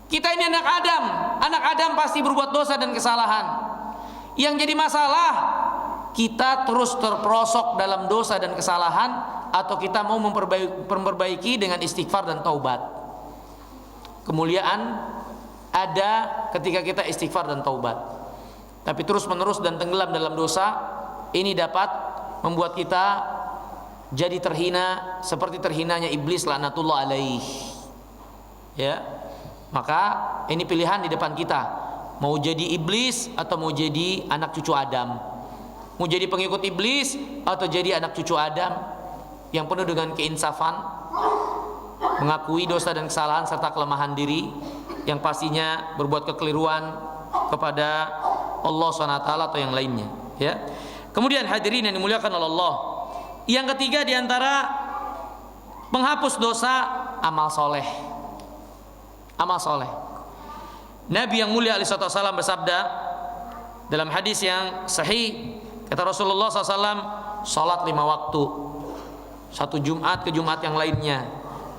Kita ini anak Adam. Anak Adam pasti berbuat dosa dan kesalahan. Yang jadi masalah kita terus terperosok dalam dosa dan kesalahan, atau kita mau memperbaiki dengan istighfar dan taubat. Kemuliaan ada ketika kita istighfar dan taubat. Tapi terus menerus dan tenggelam dalam dosa, ini dapat membuat kita jadi terhina seperti terhinanya iblis laknatullah alaih. Ya. Maka ini pilihan di depan kita. Mau jadi iblis atau mau jadi anak cucu Adam. Mau jadi pengikut iblis atau jadi anak cucu Adam yang penuh dengan keinsafan, mengakui dosa dan kesalahan serta kelemahan diri, yang pastinya berbuat kekeliruan kepada Allah SWT atau yang lainnya, ya. Kemudian hadirin yang dimuliakan oleh Allah, yang ketiga diantara penghapus dosa, amal soleh. Amal soleh. Nabi yang mulia alaihi wasallam bersabda dalam hadis yang sahih, kata Rasulullah SAW, salat 5 waktu, satu Jumat ke Jumat yang lainnya,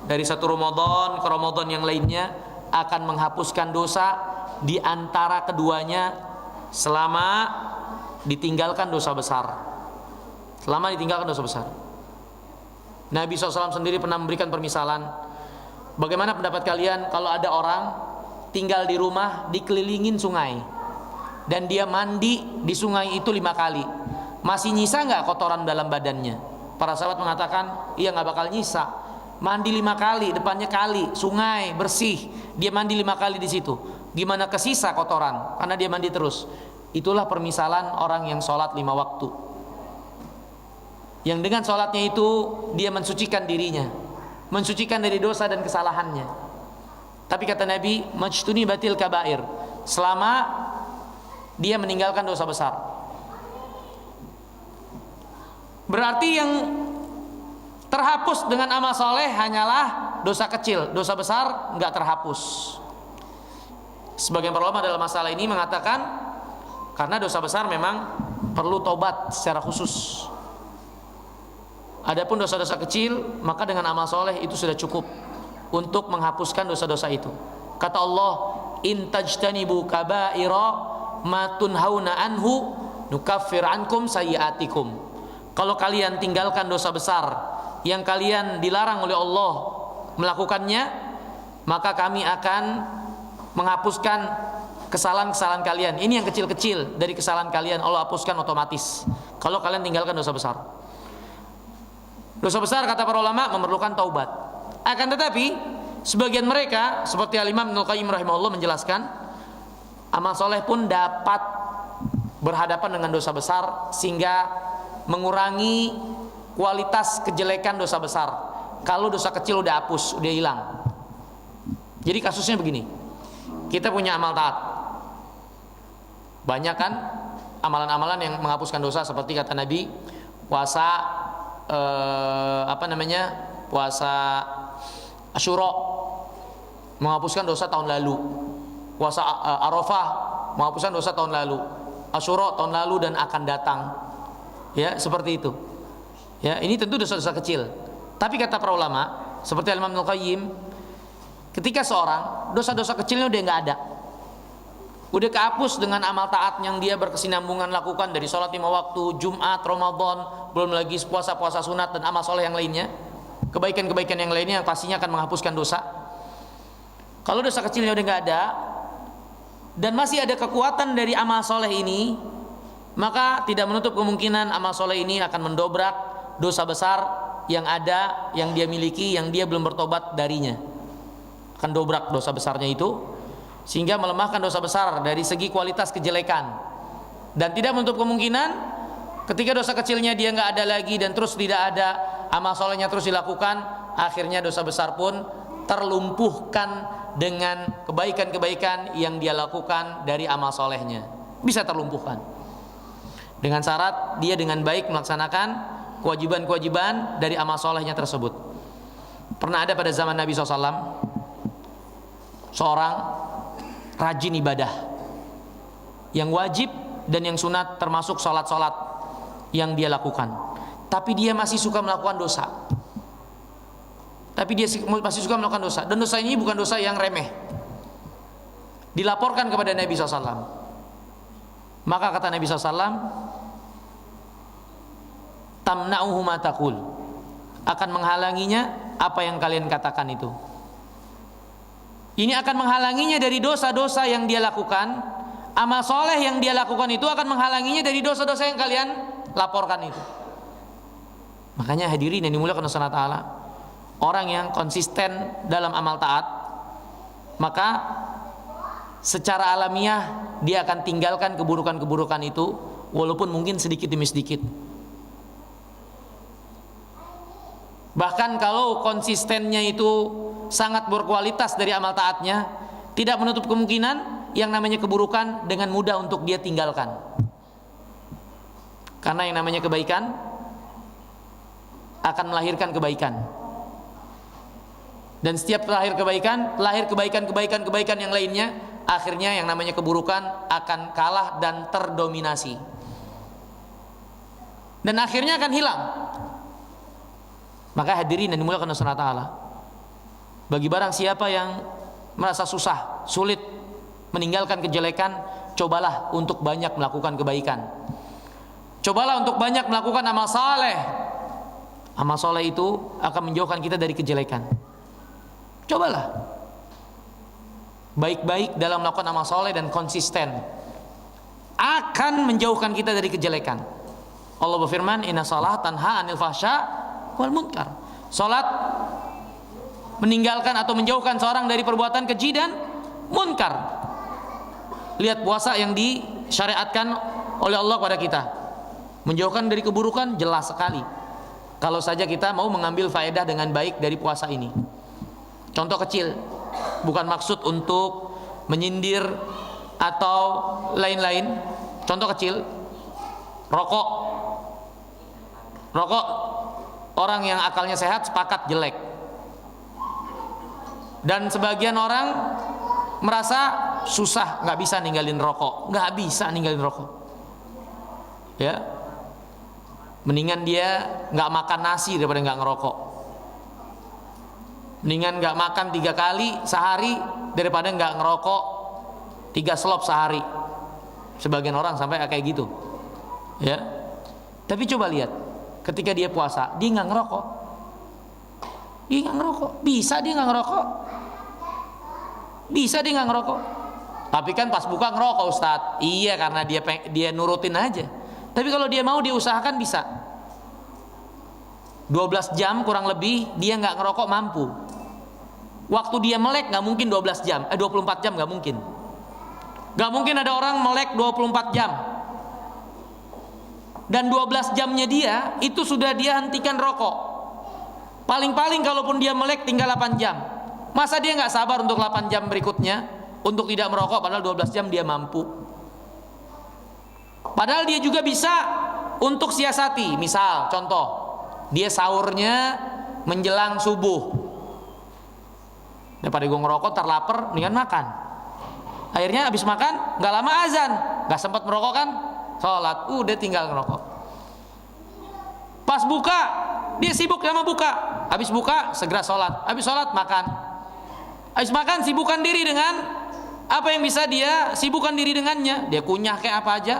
dari satu Ramadan ke Ramadan yang lainnya, akan menghapuskan dosa di antara keduanya selama ditinggalkan dosa besar. Selama ditinggalkan dosa besar. Nabi SAW sendiri pernah memberikan permisalan, bagaimana pendapat kalian kalau ada orang tinggal di rumah dikelilingin sungai dan dia mandi di sungai itu 5 kali, masih nyisa nggak kotoran dalam badannya? Para sahabat mengatakan, iya nggak bakal nyisa. Mandi 5 kali, depannya kali, sungai bersih, dia mandi 5 kali di situ, gimana kesisa kotoran? Karena dia mandi terus. Itulah permisalan orang yang sholat 5 waktu, yang dengan sholatnya itu dia mensucikan dirinya, mensucikan dari dosa dan kesalahannya. Tapi kata Nabi, majtuni batil kabair, selama dia meninggalkan dosa besar. Berarti yang terhapus dengan amal soleh hanyalah dosa kecil, dosa besar nggak terhapus. Sebagian para ulama dalam masalah ini mengatakan, karena dosa besar memang perlu tobat secara khusus. Adapun dosa-dosa kecil, maka dengan amal soleh itu sudah cukup untuk menghapuskan dosa-dosa itu. Kata Allah, in tajtanibu kabaira ma tunhauna anhu nukaffir ankum sayyiatikum. Kalau kalian tinggalkan dosa besar yang kalian dilarang oleh Allah melakukannya, maka kami akan menghapuskan kesalahan-kesalahan kalian. Ini yang kecil-kecil dari kesalahan kalian Allah hapuskan otomatis kalau kalian tinggalkan dosa besar. Dosa besar kata para ulama memerlukan taubat. Akan tetapi sebagian mereka seperti Al-Imam Ibnu Qayyim rahimahullah menjelaskan, amal soleh pun dapat berhadapan dengan dosa besar sehingga mengurangi kualitas kejelekan dosa besar. Kalau dosa kecil udah hapus, udah hilang. Jadi kasusnya begini, kita punya amal taat, banyak kan amalan-amalan yang menghapuskan dosa, seperti kata Nabi, puasa puasa Asyura menghapuskan dosa tahun lalu, puasa Arafah menghapuskan dosa tahun lalu, Asyura tahun lalu dan akan datang, ya seperti itu. Ya, ini tentu dosa-dosa kecil. Tapi kata para ulama seperti Imam Ibnu Qayyim, ketika seorang dosa-dosa kecilnya udah nggak ada, udah kehapus dengan amal taat yang dia berkesinambungan lakukan dari sholat 5 waktu, Jumat, Ramadan, belum lagi puasa-puasa sunat dan amal soleh yang lainnya, kebaikan-kebaikan yang lainnya yang pastinya akan menghapuskan dosa. Kalau dosa kecilnya udah nggak ada dan masih ada kekuatan dari amal soleh ini, maka tidak menutup kemungkinan amal soleh ini akan mendobrak dosa besar yang ada, yang dia miliki, yang dia belum bertobat darinya. Akan dobrak dosa besarnya itu, sehingga melemahkan dosa besar dari segi kualitas kejelekan. Dan tidak menutup kemungkinan ketika dosa kecilnya dia nggak ada lagi dan terus tidak ada, amal solehnya terus dilakukan, akhirnya dosa besar pun terlumpuhkan dengan kebaikan-kebaikan yang dia lakukan dari amal solehnya. Bisa terlumpuhkan dengan syarat dia dengan baik melaksanakan kewajiban-kewajiban dari amal solehnya tersebut. Pernah ada pada zaman Nabi SAW seorang rajin ibadah, yang wajib dan yang sunat termasuk sholat-sholat yang dia lakukan, tapi dia masih suka melakukan dosa. Dan dosa ini bukan dosa yang remeh. Dilaporkan kepada Nabi SAW. Maka kata Nabi SAW, tamna'uhu ma taqul, akan menghalanginya apa yang kalian katakan itu. Ini akan menghalanginya dari dosa-dosa yang dia lakukan. Amal soleh yang dia lakukan itu akan menghalanginya dari dosa-dosa yang kalian laporkan itu. Makanya hadirin yang dimuliakan Allah Subhanahu wa taala, orang yang konsisten dalam amal taat, maka secara alamiah dia akan tinggalkan keburukan-keburukan itu, walaupun mungkin sedikit demi sedikit. Bahkan kalau konsistennya itu sangat berkualitas dari amal taatnya, tidak menutup kemungkinan yang namanya keburukan dengan mudah untuk dia tinggalkan. Karena yang namanya kebaikan akan melahirkan kebaikan. Dan setiap lahir kebaikan yang lainnya, akhirnya yang namanya keburukan akan kalah dan terdominasi. Dan akhirnya akan hilang. Maka hadirin yang dimuliakan Allah Subhanahu wa taala, bagi barang siapa yang merasa susah, sulit meninggalkan kejelekan, cobalah untuk banyak melakukan kebaikan. Cobalah untuk banyak melakukan amal saleh. Amal saleh itu akan menjauhkan kita dari kejelekan. Cobalah baik-baik dalam melakukan amal saleh dan konsisten, akan menjauhkan kita dari kejelekan. Allah berfirman, inna salat tanha anil fahsya wal munkar. Salat meninggalkan atau menjauhkan seorang dari perbuatan keji dan munkar. Lihat puasa yang disyariatkan oleh Allah kepada kita, menjauhkan dari keburukan, jelas sekali. Kalau saja kita mau mengambil faedah dengan baik dari puasa ini. Contoh kecil, bukan maksud untuk menyindir atau lain-lain. Contoh kecil, rokok. Orang yang akalnya sehat sepakat jelek. Dan sebagian orang merasa susah, nggak bisa ninggalin rokok, ya. Mendingan dia nggak makan nasi daripada nggak ngerokok. Mendingan nggak makan 3 kali sehari daripada nggak ngerokok 3 slop sehari. Sebagian orang sampai kayak gitu, ya. Tapi coba lihat, ketika dia puasa, dia nggak ngerokok. Bisa dia nggak ngerokok. Tapi kan pas buka ngerokok, Ustadz. Iya, karena dia nurutin aja. Tapi kalau dia mau, dia usahakan bisa. 12 jam kurang lebih dia nggak ngerokok mampu. Waktu dia melek nggak mungkin 24 jam nggak mungkin. Nggak mungkin ada orang melek 24 jam. Dan 12 jamnya dia itu sudah dia hentikan rokok. Paling-paling kalaupun dia melek tinggal 8 jam. Masa dia nggak sabar untuk 8 jam berikutnya untuk tidak merokok, padahal 12 jam dia mampu. Padahal dia juga bisa untuk siasati. Misal contoh, dia sahurnya menjelang subuh. Daripada gue ngerokok terlapar, mendingan makan. Akhirnya habis makan nggak lama azan, nggak sempat merokok kan, sholat, udah tinggal ngerokok. Pas buka dia sibuk sama buka, habis buka segera sholat, habis sholat makan, habis makan sibukkan diri dengan apa yang bisa dia sibukkan diri dengannya. Dia kunyah kayak apa aja,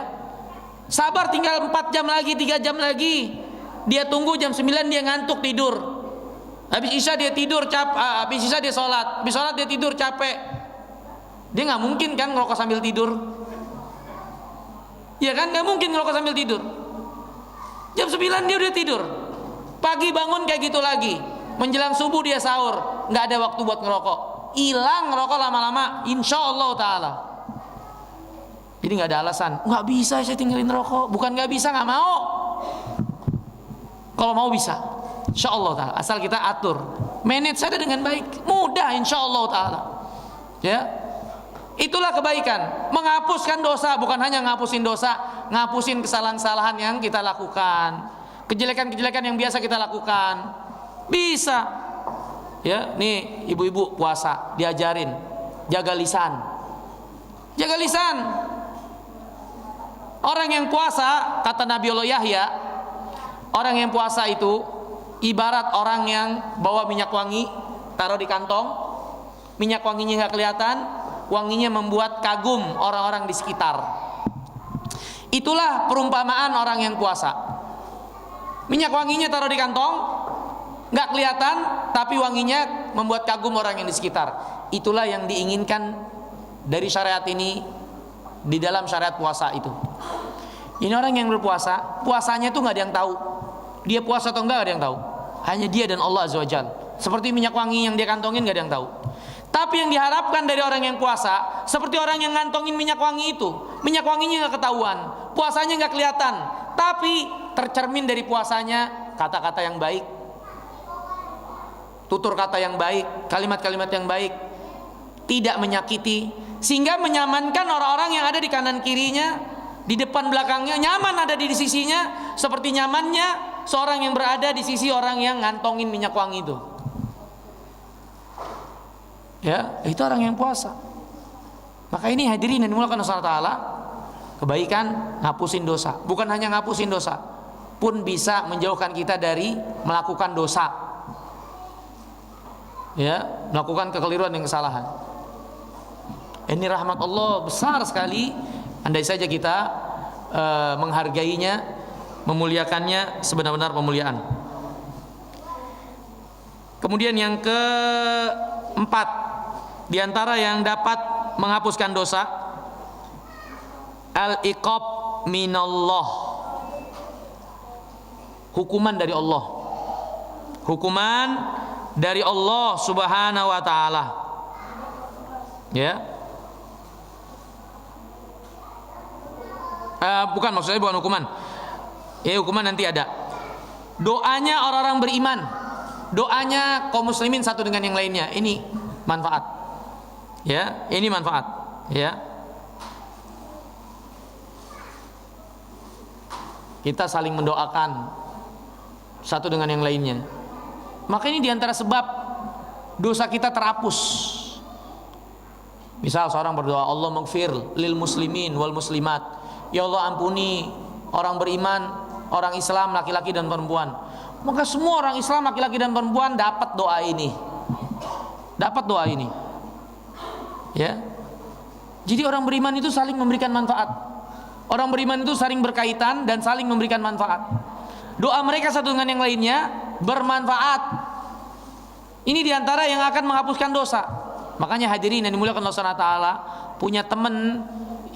sabar tinggal 4 jam lagi, 3 jam lagi. Dia tunggu jam 9 dia ngantuk tidur. Habis isya dia tidur habis isya dia sholat, habis sholat dia tidur capek. Dia nggak mungkin kan ngerokok sambil tidur, ya kan? Nggak mungkin ngerokok sambil tidur. Jam 9 dia udah tidur. Pagi bangun kayak gitu lagi. Menjelang subuh dia sahur, nggak ada waktu buat ngerokok. Hilang ngerokok lama-lama, insya Allah taala. Jadi nggak ada alasan. Nggak bisa saya tinggalin rokok. Bukan nggak bisa, nggak mau. Kalau mau bisa, insya Allah taala. Asal kita atur, manage saja dengan baik, mudah insya Allah taala. Ya. Itulah kebaikan, menghapuskan dosa, bukan hanya ngapusin dosa, ngapusin kesalahan-kesalahan yang kita lakukan, kejelekan-kejelekan yang biasa kita lakukan. Bisa. Ya, nih ibu-ibu puasa diajarin jaga lisan. Jaga lisan. Orang yang puasa, kata Nabi Allah Yahya, orang yang puasa itu ibarat orang yang bawa minyak wangi, taruh di kantong, minyak wanginya nggak kelihatan, wanginya membuat kagum orang-orang di sekitar. Itulah perumpamaan orang yang puasa. Minyak wanginya taruh di kantong, nggak kelihatan, tapi wanginya membuat kagum orang yang di sekitar. Itulah yang diinginkan dari syariat ini di dalam syariat puasa itu. Ini orang yang berpuasa, puasanya tuh nggak ada yang tahu. Dia puasa atau enggak, nggak ada yang tahu. Hanya dia dan Allah Azza wa Jalla. Seperti minyak wangi yang dia kantongin, nggak ada yang tahu. Tapi yang diharapkan dari orang yang puasa, seperti orang yang ngantongin minyak wangi itu, minyak wanginya nggak ketahuan, puasanya nggak kelihatan, tapi tercermin dari puasanya kata-kata yang baik, tutur kata yang baik, kalimat-kalimat yang baik, tidak menyakiti, sehingga menyamankan orang-orang yang ada di kanan kirinya, di depan belakangnya, nyaman ada di sisinya, seperti nyamannya seorang yang berada di sisi orang yang ngantongin minyak wangi itu. Ya, itu orang yang puasa. Maka ini hadirin yang dimulakan Allah Taala, kebaikan ngapusin dosa. Bukan hanya ngapusin dosa, pun bisa menjauhkan kita dari melakukan dosa. Ya, melakukan kekeliruan dan kesalahan. Ini rahmat Allah besar sekali. Andai saja kita menghargainya, memuliakannya sebenar-benar pemuliaan. Kemudian yang keempat, di antara yang dapat menghapuskan dosa, al-iqab minallah, hukuman dari Allah. Hukuman dari Allah Subhanahu wa taala. Ya. Bukan, maksudnya bukan hukuman. Ya, hukuman nanti ada. Doanya orang-orang beriman, doanya kaum muslimin satu dengan yang lainnya, ini manfaat. Ya, ini manfaat. Ya. Kita saling mendoakan satu dengan yang lainnya. Maka ini diantara sebab dosa kita terhapus. Misal seorang berdoa, Allah maghfir lil muslimin wal muslimat. Ya Allah, ampuni orang beriman, orang Islam laki-laki dan perempuan. Maka semua orang Islam laki-laki dan perempuan dapat doa ini. Dapat doa ini. Ya. Jadi orang beriman itu saling memberikan manfaat. Orang beriman itu saling berkaitan dan saling memberikan manfaat. Doa mereka satu dengan yang lainnya bermanfaat. Ini diantara yang akan menghapuskan dosa. Makanya hadirin yang dimuliakan Allah Subhanahu wa taala, punya teman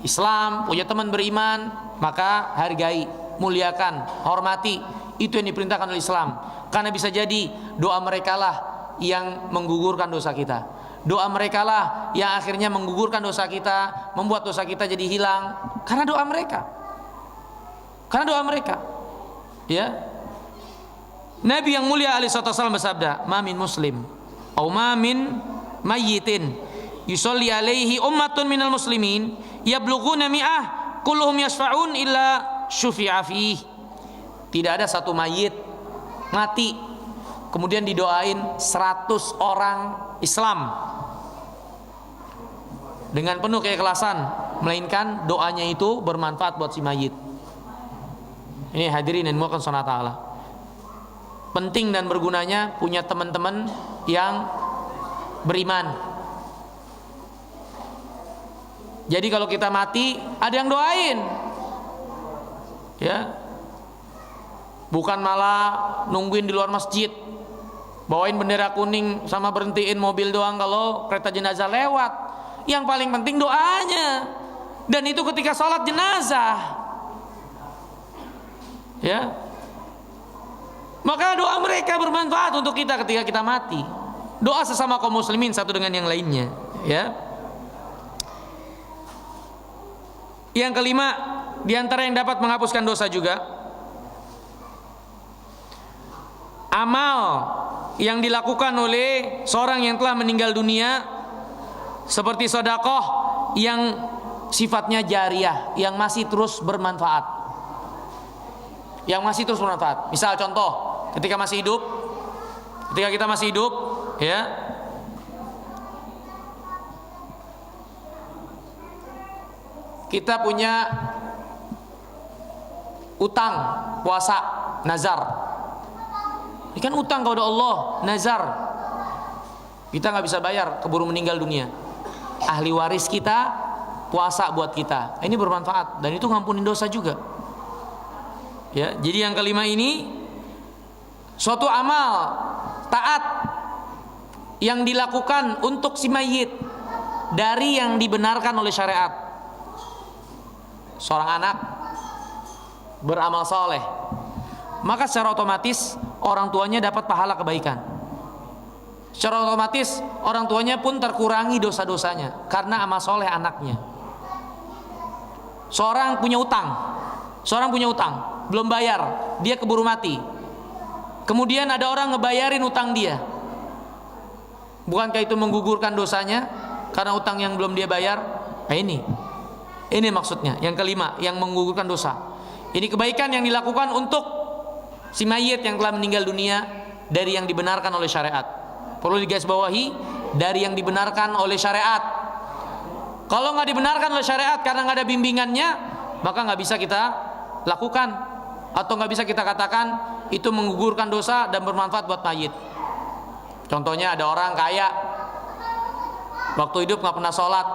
Islam, punya teman beriman, maka hargai, muliakan, hormati. Itu yang diperintahkan oleh Islam. Karena bisa jadi doa mereka lah yang menggugurkan dosa kita. Doa mereka lah yang akhirnya menggugurkan dosa kita, membuat dosa kita jadi hilang. Karena doa mereka. Karena doa mereka. Ya. Nabi yang mulia alaihi wasallam bersabda, "Ma min muslim aw ma min mayyitin yusolli alaihi ummatun minal muslimin yablughuna mi'ah kulluhum yashfa'un illa syufi'a fih." Tidak ada satu mayit mati kemudian didoain 100 orang Islam dengan penuh keikhlasan, melainkan doanya itu bermanfaat buat si mayit. Ini hadirin yang dimuliakan Allah Ta'ala. Penting dan bergunanya punya teman-teman yang beriman. Jadi kalau kita mati ada yang doain. Ya. Bukan malah nungguin di luar masjid, bawain bendera kuning sama berhentiin mobil doang kalau kereta jenazah lewat. Yang paling penting doanya. Dan itu ketika sholat jenazah. Ya. Maka doa mereka bermanfaat untuk kita ketika kita mati. Doa sesama kaum muslimin satu dengan yang lainnya. Ya. Yang kelima, di antara yang dapat menghapuskan dosa juga, amal yang dilakukan oleh seorang yang telah meninggal dunia, seperti sedekah yang sifatnya jariah, yang masih terus bermanfaat. Yang masih terus bermanfaat. Misal contoh, ketika kita masih hidup, ya, kita punya utang puasa, nazar. Ini kan utang kepada Allah, nazar. Kita nggak bisa bayar, keburu meninggal dunia. Ahli waris kita puasa buat kita. Ini bermanfaat dan itu ngampunin dosa juga. Ya, jadi yang kelima ini suatu amal taat yang dilakukan untuk si mayit dari yang dibenarkan oleh syariat. Seorang anak beramal soleh, maka secara otomatis orang tuanya dapat pahala kebaikan. Secara otomatis orang tuanya pun terkurangi dosa-dosanya karena amal soleh anaknya. Seorang punya utang, belum bayar, dia keburu mati. Kemudian ada orang ngebayarin utang dia. Bukankah itu menggugurkan dosanya karena utang yang belum dia bayar? Nah, ini maksudnya. Yang kelima, yang menggugurkan dosa. Ini kebaikan yang dilakukan untuk si mayit yang telah meninggal dunia dari yang dibenarkan oleh syariat. Perlu digarisbawahi, dari yang dibenarkan oleh syariat. Kalau nggak dibenarkan oleh syariat karena nggak ada bimbingannya, maka nggak bisa kita lakukan atau nggak bisa kita katakan itu menggugurkan dosa dan bermanfaat buat mayit. Contohnya ada orang kaya, waktu hidup nggak pernah sholat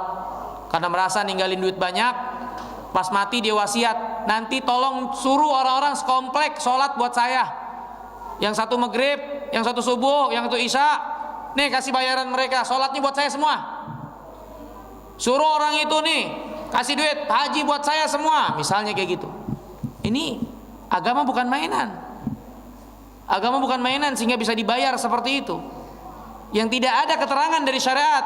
karena merasa ninggalin duit banyak. Pas mati dia wasiat, nanti tolong suruh orang-orang sekomplek sholat buat saya. Yang satu maghrib, yang satu subuh, yang satu isya, nih kasih bayaran mereka, sholatnya buat saya semua. Suruh orang itu nih kasih duit haji buat saya semua, misalnya kayak gitu. Ini agama bukan mainan. Agama bukan mainan sehingga bisa dibayar seperti itu. Yang tidak ada keterangan dari syariat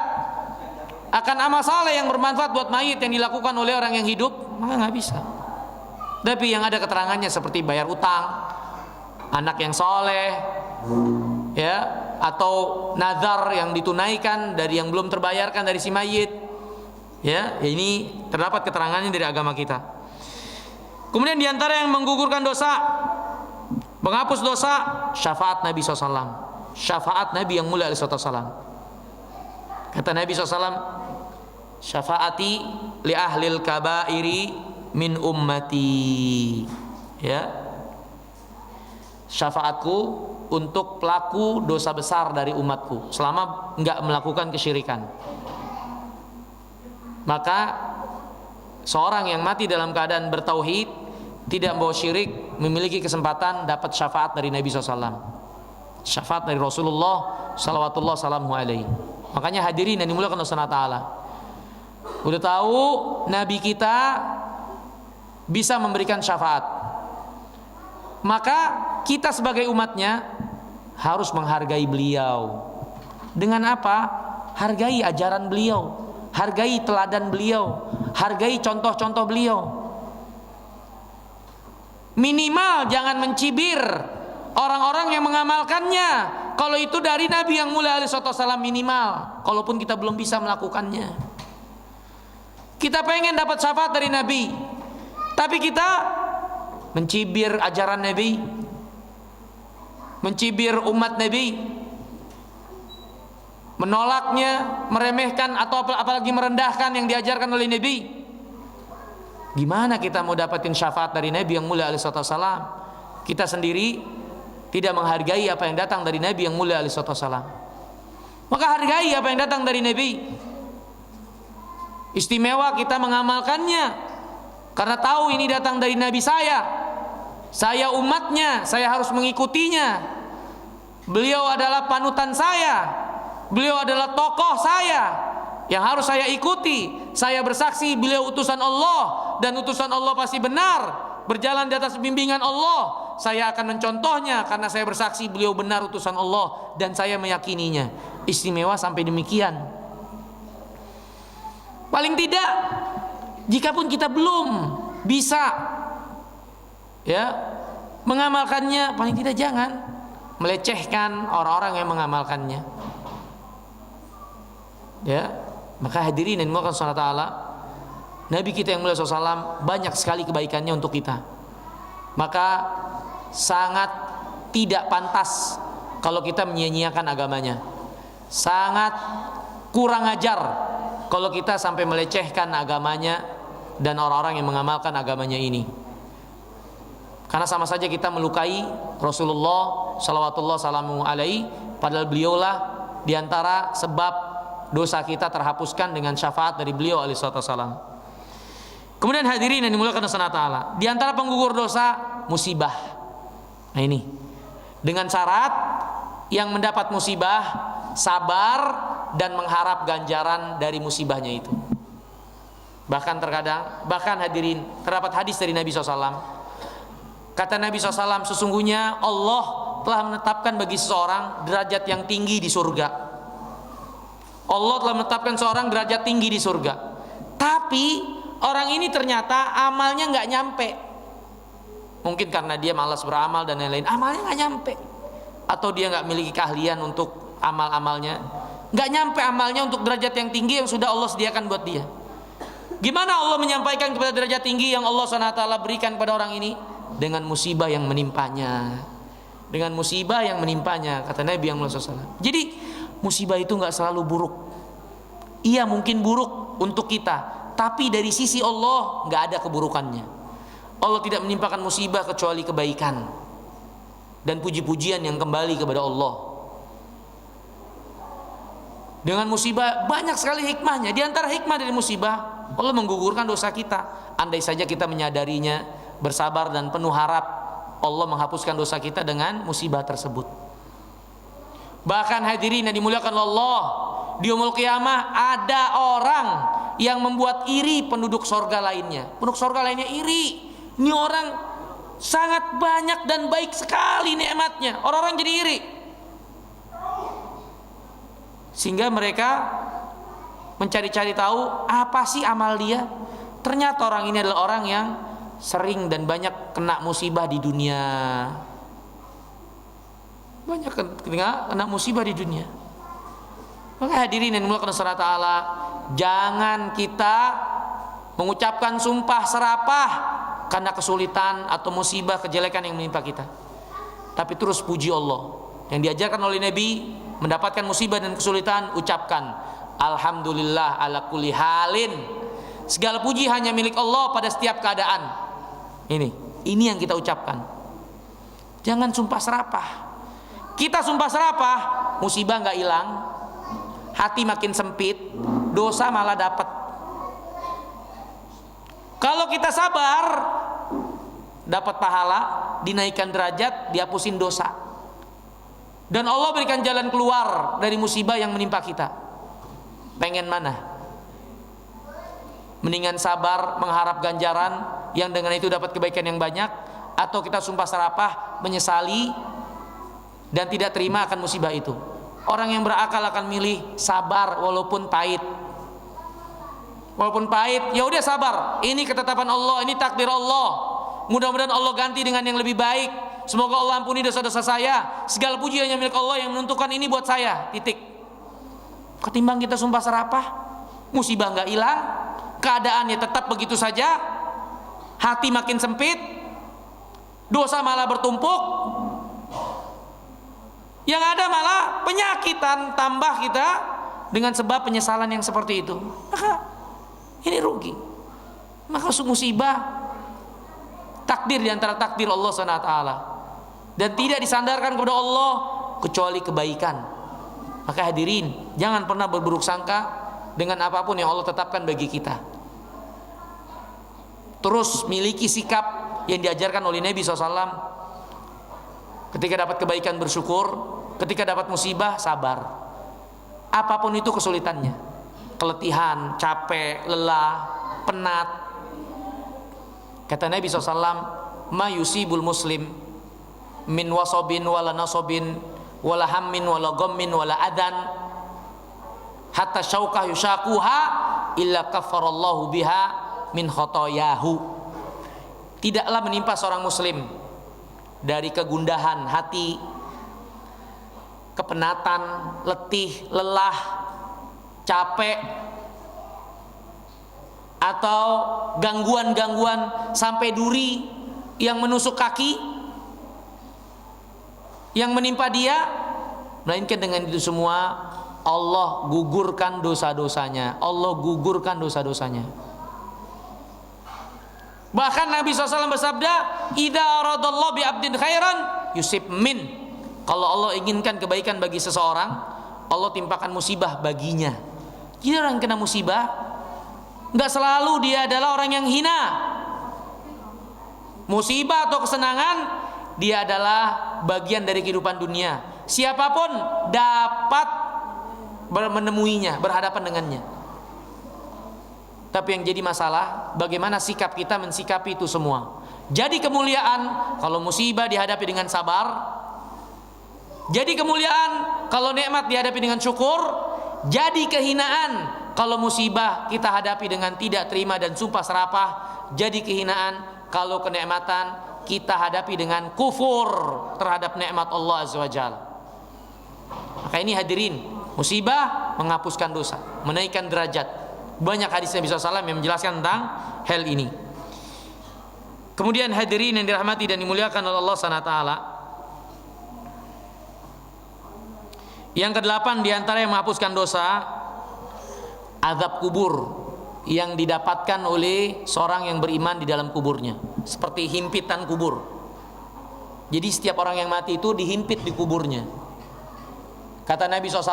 akan amal saleh yang bermanfaat buat mayit yang dilakukan oleh orang yang hidup, maka nggak bisa. Tapi yang ada keterangannya seperti bayar utang, anak yang soleh, ya, atau nazar yang ditunaikan dari yang belum terbayarkan dari si mayit, ya, ini terdapat keterangannya dari agama kita. Kemudian diantara yang menggugurkan dosa, menghapus dosa, syafaat Nabi SAW. Syafaat Nabi yang mulia SAW. Kata Nabi SAW, syafaati li ahlil kabairi min ummati. Ya, syafaatku untuk pelaku dosa besar dari umatku selama enggak melakukan kesyirikan. Maka seorang yang mati dalam keadaan bertauhid, tidak membawa syirik, memiliki kesempatan dapat syafaat dari Nabi SAW. Syafaat dari Rasulullah salawatullah salamu alaihi. Makanya hadirin yang dimuliakan Allah Ta'ala, udah tahu Nabi kita bisa memberikan syafaat, maka kita sebagai umatnya harus menghargai beliau. Dengan apa? Hargai ajaran beliau, hargai teladan beliau, hargai contoh-contoh beliau. Minimal jangan mencibir orang-orang yang mengamalkannya. Kalau itu dari Nabi yang mulia alaihi wasallam, minimal. Kalaupun kita belum bisa melakukannya, kita pengen dapat syafaat dari Nabi, tapi kita mencibir ajaran Nabi, mencibir umat Nabi, menolaknya, meremehkan atau apalagi merendahkan yang diajarkan oleh Nabi. Gimana kita mau dapatin syafaat dari Nabi yang mulia alaihi wasallam? Kita sendiri tidak menghargai apa yang datang dari Nabi yang mulia alaihi wasallam. Maka hargai apa yang datang dari Nabi. Istimewa kita mengamalkannya karena tahu ini datang dari Nabi saya umatnya, saya harus mengikutinya. Beliau adalah panutan saya, beliau adalah tokoh saya yang harus saya ikuti. Saya bersaksi beliau utusan Allah dan utusan Allah pasti benar, berjalan di atas bimbingan Allah. Saya akan mencontohnya karena saya bersaksi beliau benar utusan Allah dan saya meyakininya. Istimewa sampai demikian. Paling tidak, jikapun kita belum bisa ya mengamalkannya, paling tidak jangan melecehkan orang-orang yang mengamalkannya. Ya, maka hadirin yang dimuliakan Allah Ta'ala, Nabi kita yang mulia SAW banyak sekali kebaikannya untuk kita. Maka sangat tidak pantas kalau kita menyia-nyiakan agamanya. Sangat kurang ajar kalau kita sampai melecehkan agamanya dan orang-orang yang mengamalkan agamanya ini. Karena sama saja kita melukai Rasulullah salawatullah salamu alaihi, padahal beliaulah diantara sebab dosa kita terhapuskan dengan syafaat dari beliau alaihi wasallam. Kemudian hadirin yang dimuliakan Allah Ta'ala, di antara penggugur dosa musibah. Nah ini, dengan syarat yang mendapat musibah sabar dan mengharap ganjaran dari musibahnya itu. Bahkan hadirin, terdapat hadis dari Nabi SAW. Kata Nabi SAW, sesungguhnya Allah telah menetapkan bagi seseorang derajat yang tinggi di surga. Allah telah menetapkan seorang derajat tinggi di surga. Tapi orang ini ternyata amalnya nggak nyampe. Mungkin karena dia malas beramal dan lain-lain, amalnya nggak nyampe. Atau dia nggak memiliki keahlian untuk amal-amalnya, nggak nyampe amalnya untuk derajat yang tinggi yang sudah Allah sediakan buat dia. Gimana Allah menyampaikan kepada derajat tinggi yang Allah SWT berikan kepada orang ini? Dengan musibah yang menimpanya. Dengan musibah yang menimpanya, kata Nabi yang SAW. Jadi musibah itu nggak selalu buruk. Iya mungkin buruk untuk kita, tapi dari sisi Allah nggak ada keburukannya. Allah tidak menimpakan musibah kecuali kebaikan dan puji-pujian yang kembali kepada Allah. Dengan musibah banyak sekali hikmahnya. Di antara hikmah dari musibah, Allah menggugurkan dosa kita. Andai saja kita menyadarinya, bersabar dan penuh harap, Allah menghapuskan dosa kita dengan musibah tersebut. Bahkan hadirin yang dimuliakan Allah, di yaumul qiyamah ada orang yang membuat iri penduduk sorga lainnya. Penduduk sorga lainnya iri. Ini orang sangat banyak dan baik sekali nikmatnya. Orang-orang jadi iri. Sehingga mereka mencari-cari tahu apa sih amal dia. Ternyata orang ini adalah orang yang sering dan banyak kena musibah di dunia. Banyak kena musibah di dunia. Maka hadirin yang dimuliakan Allah Ta'ala, jangan kita mengucapkan sumpah serapah karena kesulitan atau musibah kejelekan yang menimpa kita. Tapi terus puji Allah. Yang diajarkan oleh Nabi, mendapatkan musibah dan kesulitan, ucapkan alhamdulillah ala kulli halin. Segala puji hanya milik Allah pada setiap keadaan. Ini yang kita ucapkan. Jangan sumpah serapah. Kita sumpah serapah, musibah nggak hilang, hati makin sempit, dosa malah dapat. Kalau kita sabar, dapat pahala, dinaikkan derajat, dihapusin dosa. Dan Allah berikan jalan keluar dari musibah yang menimpa kita. Pengen mana? Mendingan sabar mengharap ganjaran yang dengan itu dapat kebaikan yang banyak, atau kita sumpah serapah menyesali dan tidak terima akan musibah itu. Orang yang berakal akan milih sabar walaupun pahit. Walaupun pahit, ya udah sabar. Ini ketetapan Allah, ini takdir Allah. Mudah-mudahan Allah ganti dengan yang lebih baik. Semoga Allah ampuni dosa-dosa saya. Segala puji hanya milik Allah yang menentukan ini buat saya. Titik. Ketimbang kita sumpah serapah, musibah nggak hilang, keadaannya tetap begitu saja, hati makin sempit, dosa malah bertumpuk. Yang ada malah penyakitan tambah kita dengan sebab penyesalan yang seperti itu. Maka ini rugi. Maka musibah takdir di antara takdir Allah SWT, dan tidak disandarkan kepada Allah kecuali kebaikan. Maka hadirin, jangan pernah berburuk sangka dengan apapun yang Allah tetapkan bagi kita. Terus miliki sikap yang diajarkan oleh Nabi SAW. Ketika dapat kebaikan bersyukur, ketika dapat musibah sabar. Apapun itu kesulitannya, keletihan, capek, lelah, penat. Kata Nabi SAW, ma yusibul muslim min wasobin wala nasobin wala hammin wala gommin wala adan hatta syaukah yushakuha illa kafarallahu biha min khotoyahu. Tidaklah menimpa seorang muslim dari kegundahan hati, kepenatan, letih, lelah, capek, atau gangguan-gangguan sampai duri yang menusuk kaki yang menimpa dia, melainkan dengan itu semua Allah gugurkan dosa-dosanya. Allah gugurkan dosa-dosanya. Bahkan Nabi SAW bersabda, idza aradallahu bi abdin khairan yusib min. Kalau Allah inginkan kebaikan bagi seseorang, Allah timpakan musibah baginya. Jadi orang yang kena musibah, enggak selalu dia adalah orang yang hina. Musibah atau kesenangan, dia adalah bagian dari kehidupan dunia. Siapapun dapat menemuinya, berhadapan dengannya. Tapi yang jadi masalah, bagaimana sikap kita mensikapi itu semua. Jadi kemuliaan kalau musibah dihadapi dengan sabar. Jadi kemuliaan kalau nikmat dihadapi dengan syukur. Jadi kehinaan kalau musibah kita hadapi dengan tidak terima dan sumpah serapah. Jadi kehinaan kalau kenikmatan kita hadapi dengan kufur terhadap nikmat Allah Azza wa Jalla. Maka ini hadirin, musibah menghapuskan dosa, menaikkan derajat. Banyak hadis Nabi SAW yang menjelaskan tentang hal ini. Kemudian hadirin yang dirahmati dan dimuliakan oleh Allah SWT, yang kedelapan diantara yang menghapuskan dosa, azab kubur yang didapatkan oleh seorang yang beriman di dalam kuburnya, seperti himpitan kubur. Jadi setiap orang yang mati itu dihimpit di kuburnya. Kata Nabi SAW,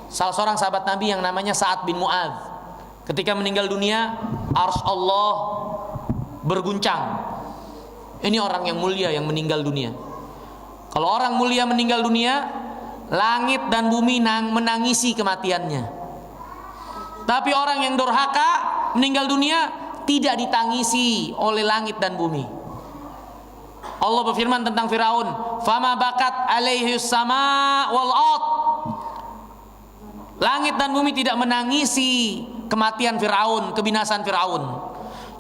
salah seorang sahabat Nabi yang namanya Sa'ad bin Mu'adz, ketika meninggal dunia, arsy Allah berguncang. Ini orang yang mulia yang meninggal dunia. Kalau orang mulia meninggal dunia, langit dan bumi menangisi kematiannya. Tapi orang yang durhaka meninggal dunia tidak ditangisi oleh langit dan bumi. Allah berfirman tentang Firaun, "Fama bakat alaihi sama wal ard." Langit dan bumi tidak menangisi kematian Firaun, kebinasan Firaun.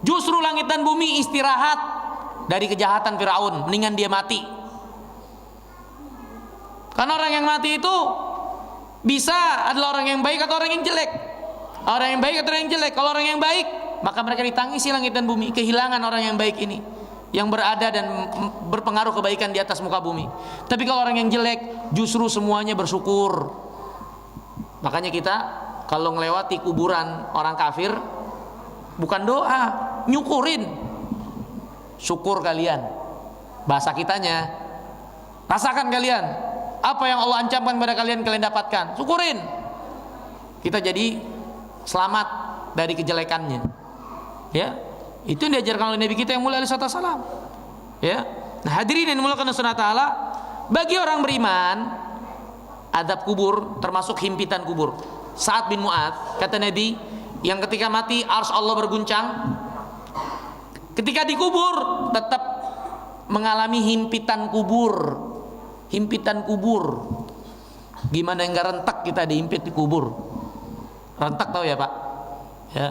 Justru langit dan bumi istirahat dari kejahatan Firaun, mendingan dia mati. Karena orang yang mati itu bisa adalah orang yang baik atau orang yang jelek. Orang yang baik atau orang yang jelek. Kalau orang yang baik, maka mereka ditangisi langit dan bumi. Kehilangan orang yang baik ini, yang berada dan berpengaruh kebaikan di atas muka bumi. Tapi kalau orang yang jelek, justru semuanya bersyukur. Makanya kita kalau melewati kuburan orang kafir, bukan doa, nyukurin. Syukur kalian. Bahasa kitanya, rasakan kalian apa yang Allah ancamkan kepada kalian, kalian dapatkan. Syukurin. Kita jadi selamat dari kejelekannya. Ya, itu yang diajarkan oleh Nabi kita yang mulia alaihi salam. Ya. Nah, hadirin yang dimuliakan Allah Subhanahu wa taala, bagi orang beriman, azab kubur termasuk himpitan kubur. Sa'ad bin Mu'adz, kata Nabi, yang ketika mati arsy Allah berguncang. Ketika dikubur tetap mengalami himpitan kubur. Himpitan kubur. Gimana enggak rentak kita dihimpit di kubur? Rentak tahu ya Pak? Ya.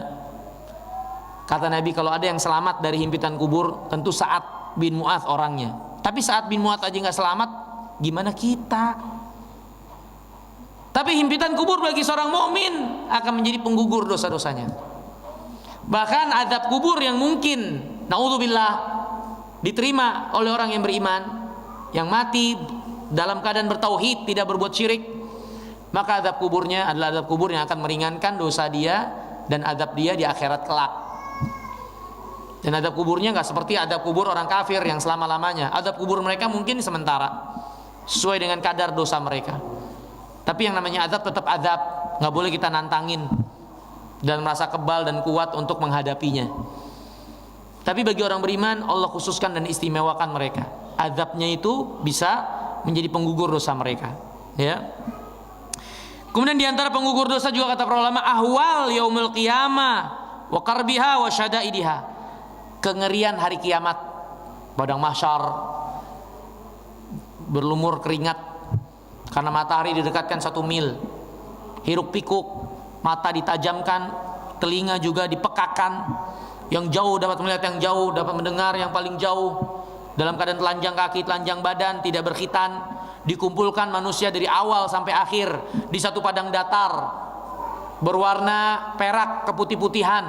Kata Nabi kalau ada yang selamat dari himpitan kubur, tentu Sa'ad bin Mu'adz orangnya. Tapi Sa'ad bin Mu'adz aja nggak selamat, gimana kita? Tapi himpitan kubur bagi seorang mukmin akan menjadi penggugur dosa-dosanya. Bahkan azab kubur yang mungkin, naudzubillah, diterima oleh orang yang beriman, yang mati dalam keadaan bertauhid, tidak berbuat syirik, maka azab kuburnya adalah azab kubur yang akan meringankan dosa dia dan azab dia di akhirat kelak. Dan azab kuburnya nggak seperti azab kubur orang kafir yang selama-lamanya. Azab kubur mereka mungkin sementara, sesuai dengan kadar dosa mereka. Tapi yang namanya azab tetap azab, nggak boleh kita nantangin dan merasa kebal dan kuat untuk menghadapinya. Tapi bagi orang beriman, Allah khususkan dan istimewakan mereka. Azabnya itu bisa menjadi penggugur dosa mereka. Ya. Kemudian diantara penggugur dosa juga kata para ulama, ahwal yaumil qiyamah wa qarbiha wa syadaidiha. Kengerian hari kiamat, padang mahsyar, berlumur keringat karena matahari didekatkan 1 mil, hiruk pikuk, mata ditajamkan, telinga juga dipekakan, yang jauh dapat melihat yang jauh, dapat mendengar yang paling jauh, dalam keadaan telanjang kaki, telanjang badan, tidak berkhitan. Dikumpulkan manusia dari awal sampai akhir di satu padang datar berwarna perak keputih-putihan,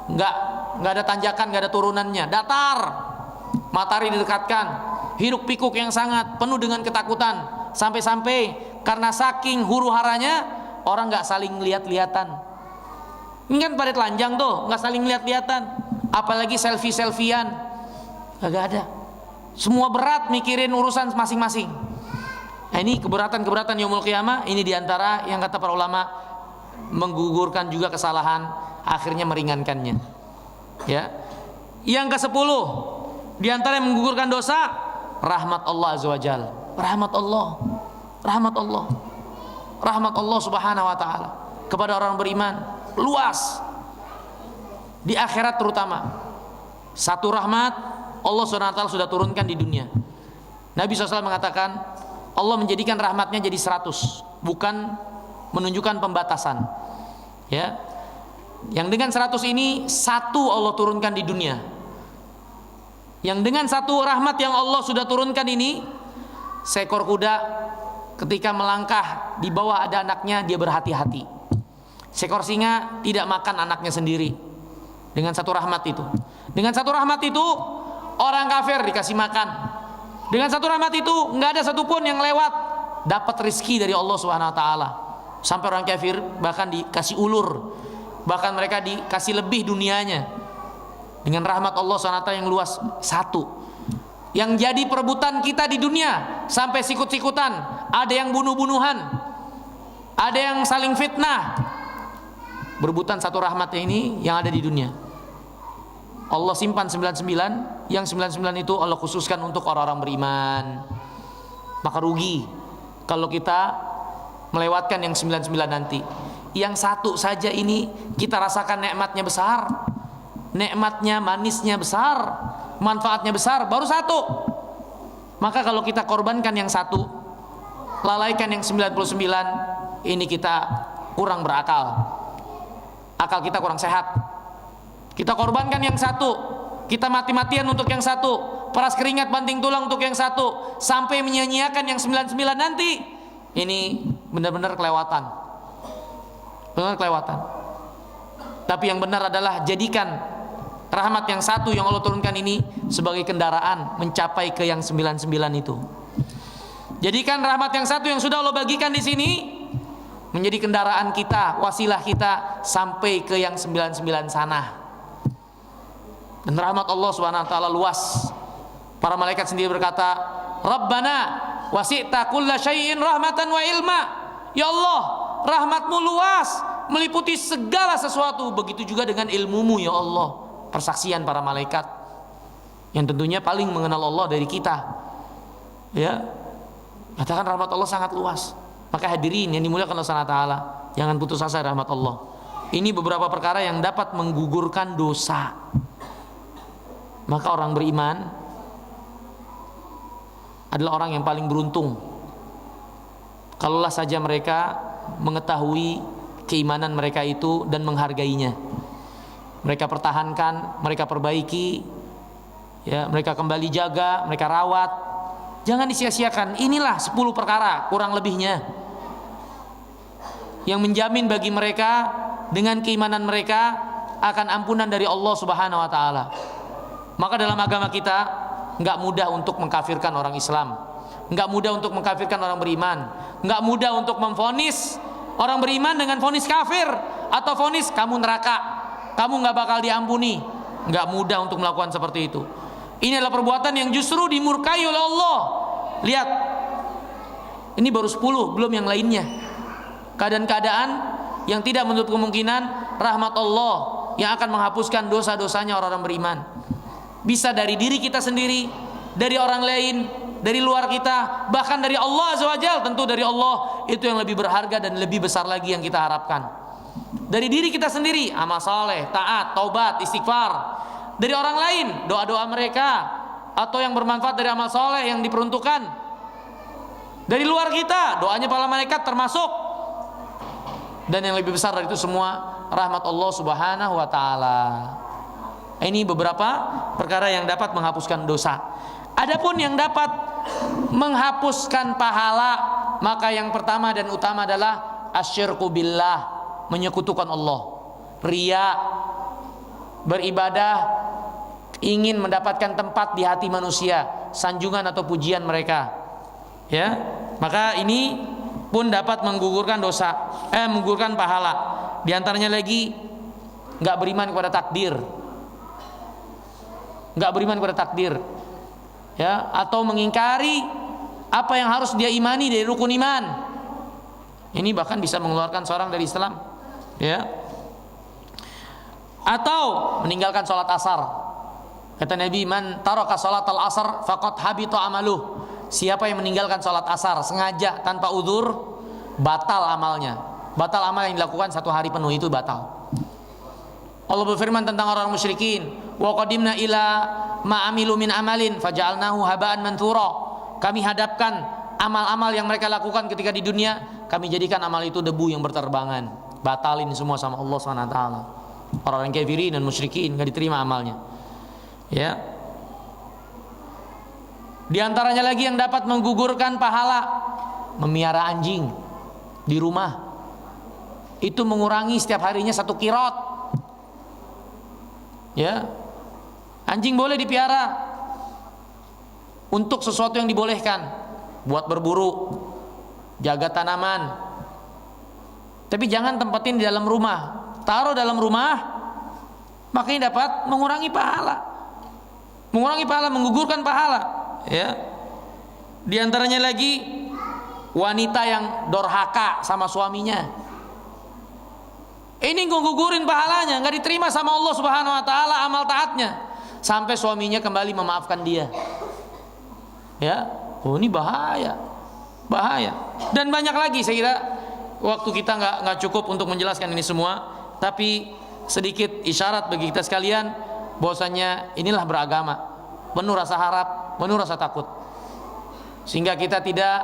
nggak ada tanjakan, nggak ada turunannya, datar. Matahari didekatkan, hiruk pikuk yang sangat penuh dengan ketakutan, sampai-sampai karena saking huru-haranya orang nggak saling lihat-lihatan. Ini kan pada telanjang tuh, nggak saling lihat-lihatan, apalagi selfie-selfian, nggak ada. Semua berat mikirin urusan masing-masing. Nah, ini keberatan-keberatan yaumul qiyamah, ini diantara yang kata para ulama menggugurkan juga kesalahan, akhirnya meringankannya. Ya. Yang ke-10 diantara yang menggugurkan dosa, rahmat Allah azza wajal. Rahmat Allah subhanahu wa ta'ala kepada orang beriman luas, di akhirat terutama. Satu rahmat Allah subhanahu wa ta'ala sudah turunkan di dunia. Nabi SAW mengatakan Allah menjadikan rahmatnya jadi 100, bukan menunjukkan pembatasan, ya. Yang dengan 100 ini satu Allah turunkan di dunia. Yang dengan satu rahmat yang Allah sudah turunkan ini, seekor kuda ketika melangkah di bawah ada anaknya dia berhati-hati. Seekor singa tidak makan anaknya sendiri. Dengan satu rahmat itu. Dengan satu rahmat itu orang kafir dikasih makan. Dengan satu rahmat itu nggak ada satupun yang lewat dapat rezeki dari Allah Subhanahu Wa Taala. Sampai orang kafir bahkan dikasih ulur, bahkan mereka dikasih lebih dunianya. Dengan rahmat Allah Subhanahu Wa Taala yang luas satu. Yang jadi perebutan kita di dunia sampai sikut-sikutan, ada yang bunuh-bunuhan, ada yang saling fitnah, berebutan satu rahmatnya ini yang ada di dunia. Allah simpan 99, yang 99 itu Allah khususkan untuk orang-orang beriman. Maka rugi kalau kita melewatkan yang 99 nanti. Yang satu saja ini kita rasakan nikmatnya besar, nikmatnya manisnya besar, manfaatnya besar, baru satu. Maka kalau kita korbankan yang satu, lalaikan yang 99, ini kita kurang berakal. Akal kita kurang sehat. Kita korbankan yang satu, kita mati-matian untuk yang satu, peras keringat banting tulang untuk yang satu, sampai menyia-nyiakan yang 99 nanti. Ini benar-benar kelewatan. Benar kelewatan. Tapi yang benar adalah jadikan rahmat yang satu yang Allah turunkan ini sebagai kendaraan mencapai ke yang 99 itu. Jadikan rahmat yang satu yang sudah Allah bagikan di sini menjadi kendaraan kita, wasilah kita sampai ke yang 99 sana. Dan rahmat Allah Subhanahu wa taala luas. Para malaikat sendiri berkata, "Rabbana wasi'ta kulla syai'in rahmatan wa ilma." Ya Allah, rahmatmu luas, meliputi segala sesuatu. Begitu juga dengan ilmumu ya Allah. Persaksian para malaikat yang tentunya paling mengenal Allah dari kita. Ya. Katakan rahmat Allah sangat luas. Maka hadirin yang dimuliakan Allah Subhanahu wa taala, jangan putus asa rahmat Allah. Ini beberapa perkara yang dapat menggugurkan dosa. Maka orang beriman adalah orang yang paling beruntung. Kalaulah saja mereka mengetahui keimanan mereka itu dan menghargainya. Mereka pertahankan, mereka perbaiki, ya, mereka kembali jaga, mereka rawat. Jangan disia-siakan. Inilah 10 perkara kurang lebihnya yang menjamin bagi mereka dengan keimanan mereka akan ampunan dari Allah Subhanahu wa taala. Maka dalam agama kita enggak mudah untuk mengkafirkan orang Islam, enggak mudah untuk mengkafirkan orang beriman, enggak mudah untuk memvonis orang beriman dengan vonis kafir atau vonis kamu neraka, kamu enggak bakal diampuni. Enggak mudah untuk melakukan seperti itu. Ini adalah perbuatan yang justru dimurkai oleh Allah. Lihat, ini baru 10, belum yang lainnya. Keadaan-keadaan yang tidak menutup kemungkinan rahmat Allah yang akan menghapuskan dosa-dosanya orang-orang beriman. Bisa dari diri kita sendiri, dari orang lain, dari luar kita, bahkan dari Allah Azza wa Jalla. Tentu dari Allah itu yang lebih berharga dan lebih besar lagi yang kita harapkan. Dari diri kita sendiri, amal saleh, taat, taubat, istighfar. Dari orang lain, doa-doa mereka atau yang bermanfaat dari amal saleh yang diperuntukkan. Dari luar kita, doanya para malaikat termasuk. Dan yang lebih besar dari itu semua, rahmat Allah Subhanahu wa taala. Ini beberapa perkara yang dapat menghapuskan dosa. Adapun yang dapat menghapuskan pahala, maka yang pertama dan utama adalah asyirku billah, menyekutukan Allah. Riya, beribadah ingin mendapatkan tempat di hati manusia, sanjungan atau pujian mereka. Ya, maka ini pun dapat menggugurkan dosa, menggugurkan pahala. Di antaranya lagi enggak beriman kepada takdir. Enggak beriman kepada takdir, ya, atau mengingkari apa yang harus dia imani dari rukun iman. Ini bahkan bisa mengeluarkan seorang dari Islam, ya. Atau meninggalkan sholat asar, Kata Nabi, man taraka salatal asar faqad habita amaluh. Siapa yang meninggalkan salat asar sengaja tanpa uzur, batal amalnya. Batal amal yang dilakukan 1 hari penuh itu batal. Allah berfirman tentang orang musyrikin, wa qadimna ila ma amilu min amalin faja'alnahu haba'an manthura. Kami hadapkan amal-amal yang mereka lakukan ketika di dunia, kami jadikan amal itu debu yang berterbangan. Batalin semua sama Allah SWT. Orang-orang kafirin dan musyrikin enggak diterima amalnya. Ya. Di antaranya lagi yang dapat menggugurkan pahala, memelihara anjing di rumah. Itu mengurangi setiap harinya 1 qirot. Ya. Anjing boleh dipelihara untuk sesuatu yang dibolehkan, buat berburu, jaga tanaman. Tapi jangan tempatin di dalam rumah. Taruh dalam rumah, makanya dapat mengurangi pahala. Mengurangi pahala, menggugurkan pahala, ya. Di antaranya lagi wanita yang dorhaka sama suaminya. Ini gugurin pahalanya, nggak diterima sama Allah Subhanahu wa taala amal taatnya sampai suaminya kembali memaafkan dia. Ya, oh ini bahaya. Bahaya. Dan banyak lagi, saya kira waktu kita nggak cukup untuk menjelaskan ini semua, tapi sedikit isyarat bagi kita sekalian bahwasanya inilah beragama, penuh rasa harap, penuh rasa takut, sehingga kita tidak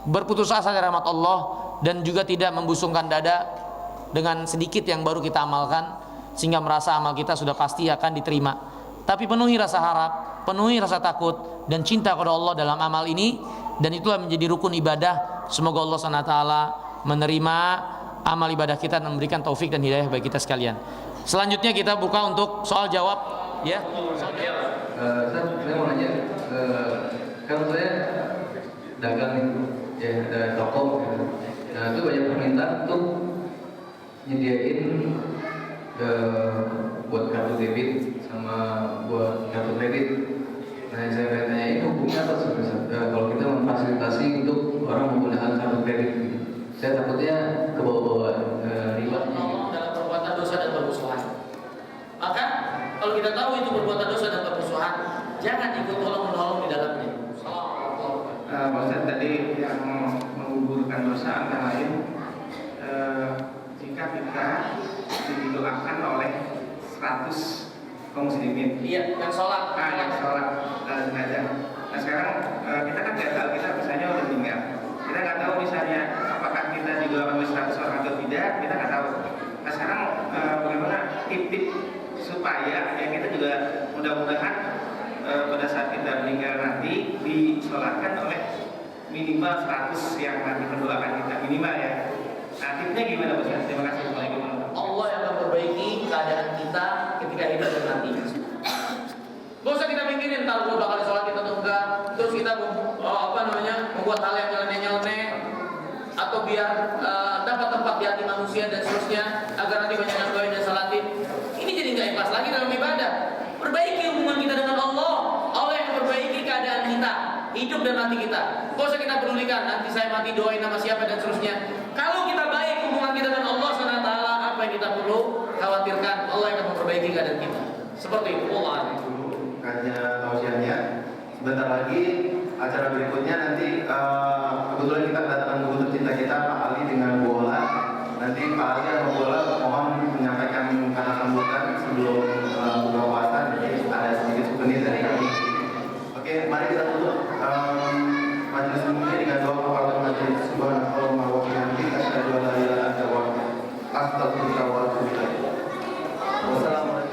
berputus asa dari rahmat Allah dan juga tidak membusungkan dada dengan sedikit yang baru kita amalkan sehingga merasa amal kita sudah pasti akan diterima. Tapi penuhi rasa harap, penuhi rasa takut dan cinta kepada Allah dalam amal ini, dan itulah menjadi rukun ibadah. Semoga Allah SWT menerima amal ibadah kita dan memberikan taufik dan hidayah bagi kita sekalian. Selanjutnya kita buka untuk soal jawab, ya. Saya mau nanya, kan saya dagang ya, ada toko, nah itu banyak permintaan untuk nyediain buat kartu debit sama buat kartu kredit. Nah saya tanya itu hukumnya apa sebenarnya? Kalau kita memfasilitasi untuk orang menggunakan kartu kredit, saya takutnya ke bawah-bawah riba. Dalam perbuatan dosa dan permusuhan. Maka kalau kita tahu itu perbuatan dosa dan permusuhan, jangan ikut tolong-menolong di dalamnya. Maksud tadi yang menggugurkan dosa antara lain jika kita didoakan oleh 100 kaum muslimin. Iya, yang sholat. Yang sholat jenazah. Nah sekarang kita kan nggak tahu, kita misalnya udah meninggal, kita nggak tahu misalnya apakah kita didoakan oleh 100 orang atau tidak, kita nggak tahu. Nah sekarang bagaimana tip-tip supaya ya kita juga mudah-mudahan pada saat kita meninggal nanti disolatkan oleh minimal 100 yang nanti mendoakan kita, minimal ya. Nah tipsnya gimana Ustaz? Terima kasih. Assalamualaikum. Allah yang akan perbaiki keadaan kita ketika hidup dan mati. Gak usah kita mikirin ntar gue bakal sholat kita atau enggak, terus kita membuat hal yang nyeleneh-nyeleneh atau biar dapat tempat di hati manusia dan seterusnya agar nanti banyak yang doain dan salatin. Ini jadi nggak ikhlas lagi dalam ibadah. Perbaiki hubungan kita dengan Allah. Allah yang memperbaiki keadaan kita, hidup dan mati kita. Gak usah kita pedulikan nanti saya mati doain nama siapa dan seterusnya. Kalau kita baik hubungan kita dengan Allah SWT, apa yang kita perlu khawatirkan? Allah yang akan memperbaiki keadaan kita. Seperti itu. Allah. Hanya tausiahnya. Sebentar lagi acara berikutnya nanti kebetulan kita kedatangan guru tercinta kita Pak Ali dengan Bu Ola. Nanti Pak Ali dan Bu Ola mohon menyampaikan kata sambutan sebelum buka puasa. Jadi ada sedikit souvenir dari kami. Oke, mari kita tutup majelis ini dengan doa kafaratul majelis. Subhanallah wa bihamdihi asyhadu an la ilaha illa anta wa astaghfiruka wa atubu ilaik. Wassalamualaikum.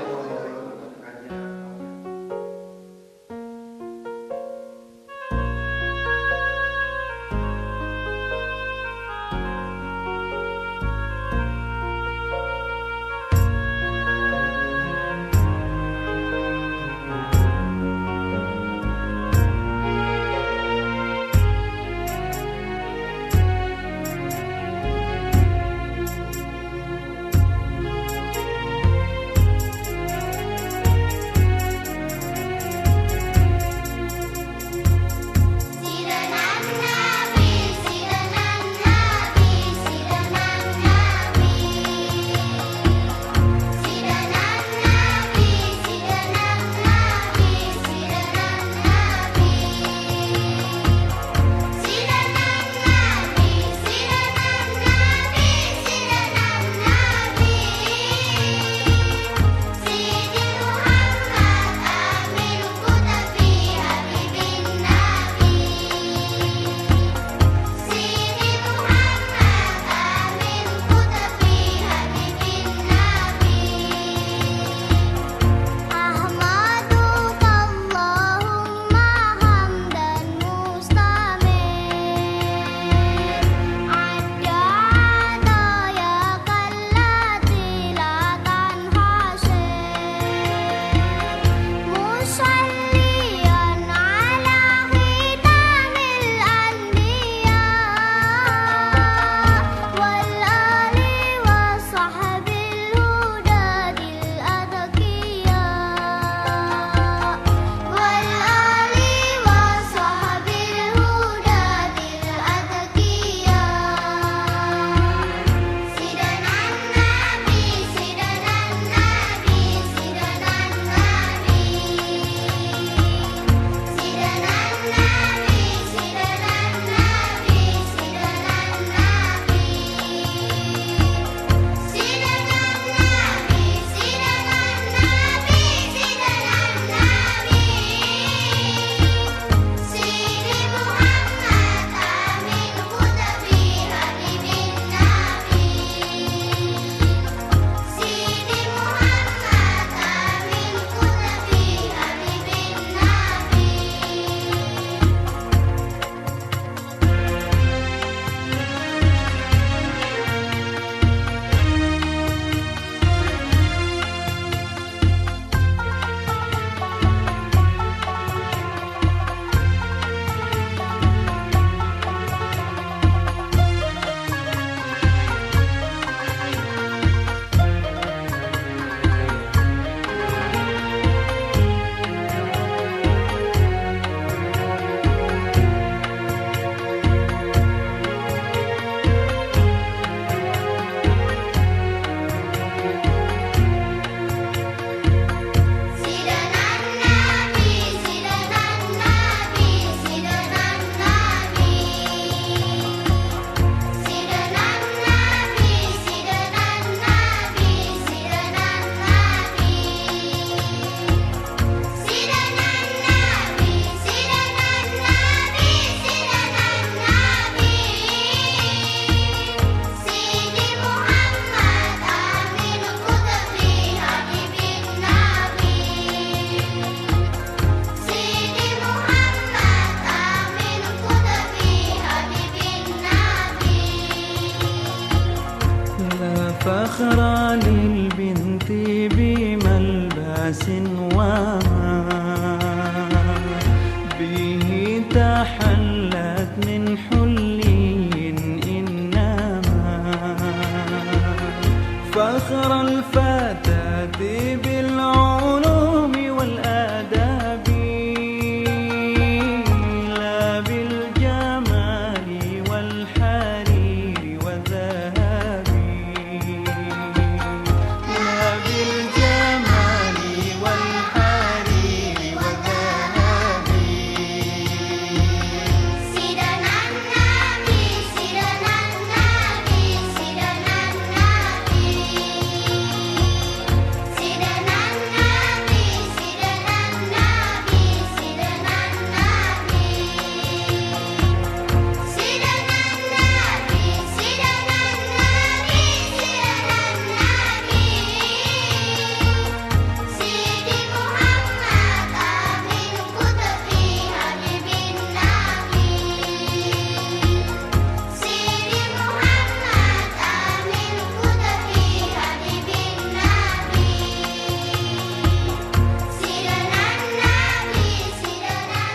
فخرا للبنت بملبس وما به تحلت من حلي إنما فخر الفتاة بالعلوم والآداب لا بالجمال والحرير والذهب لا بالجمال والحرير والذهب سيدنا النبي سيدنا النبي سيدنا النبي سيدنا النبي سيدنا النبي سيدنا النبي سيدنا النبي سيدنا النبي سيدي محمد آمين قطبي حبيب النبي سيدي محمد آمين قطبي حبيب النبي سيدنا النبي سيدنا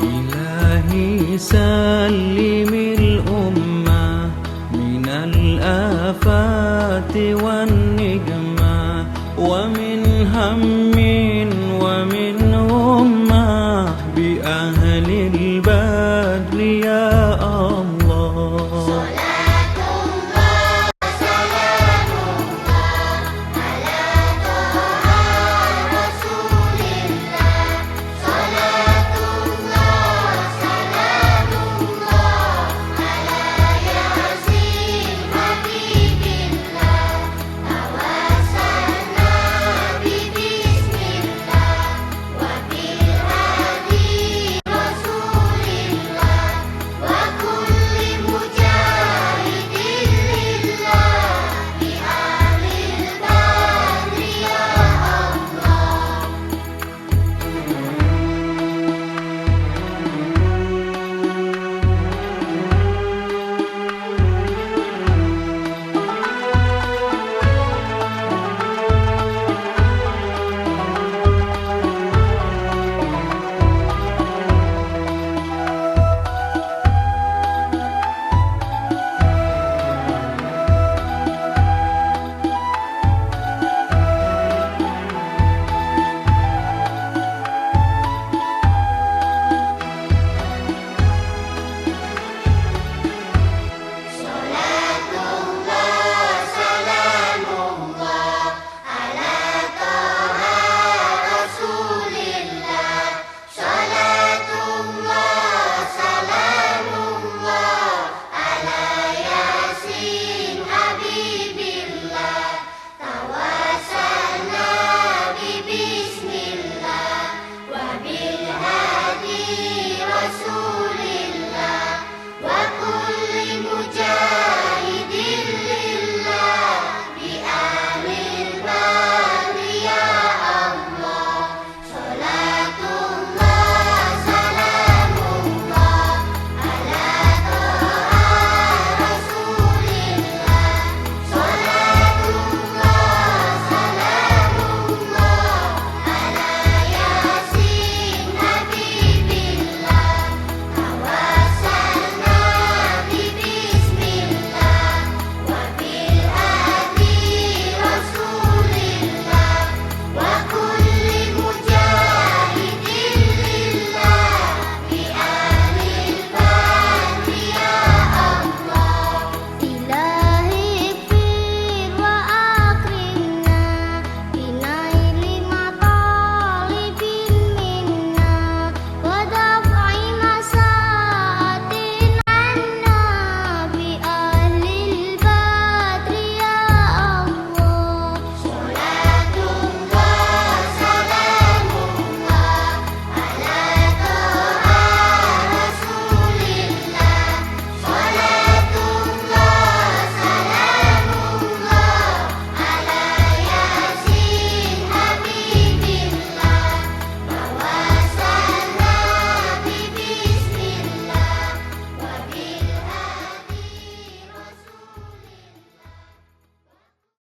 إلهي سلم الأمة من الآفات والنقمة ومن هم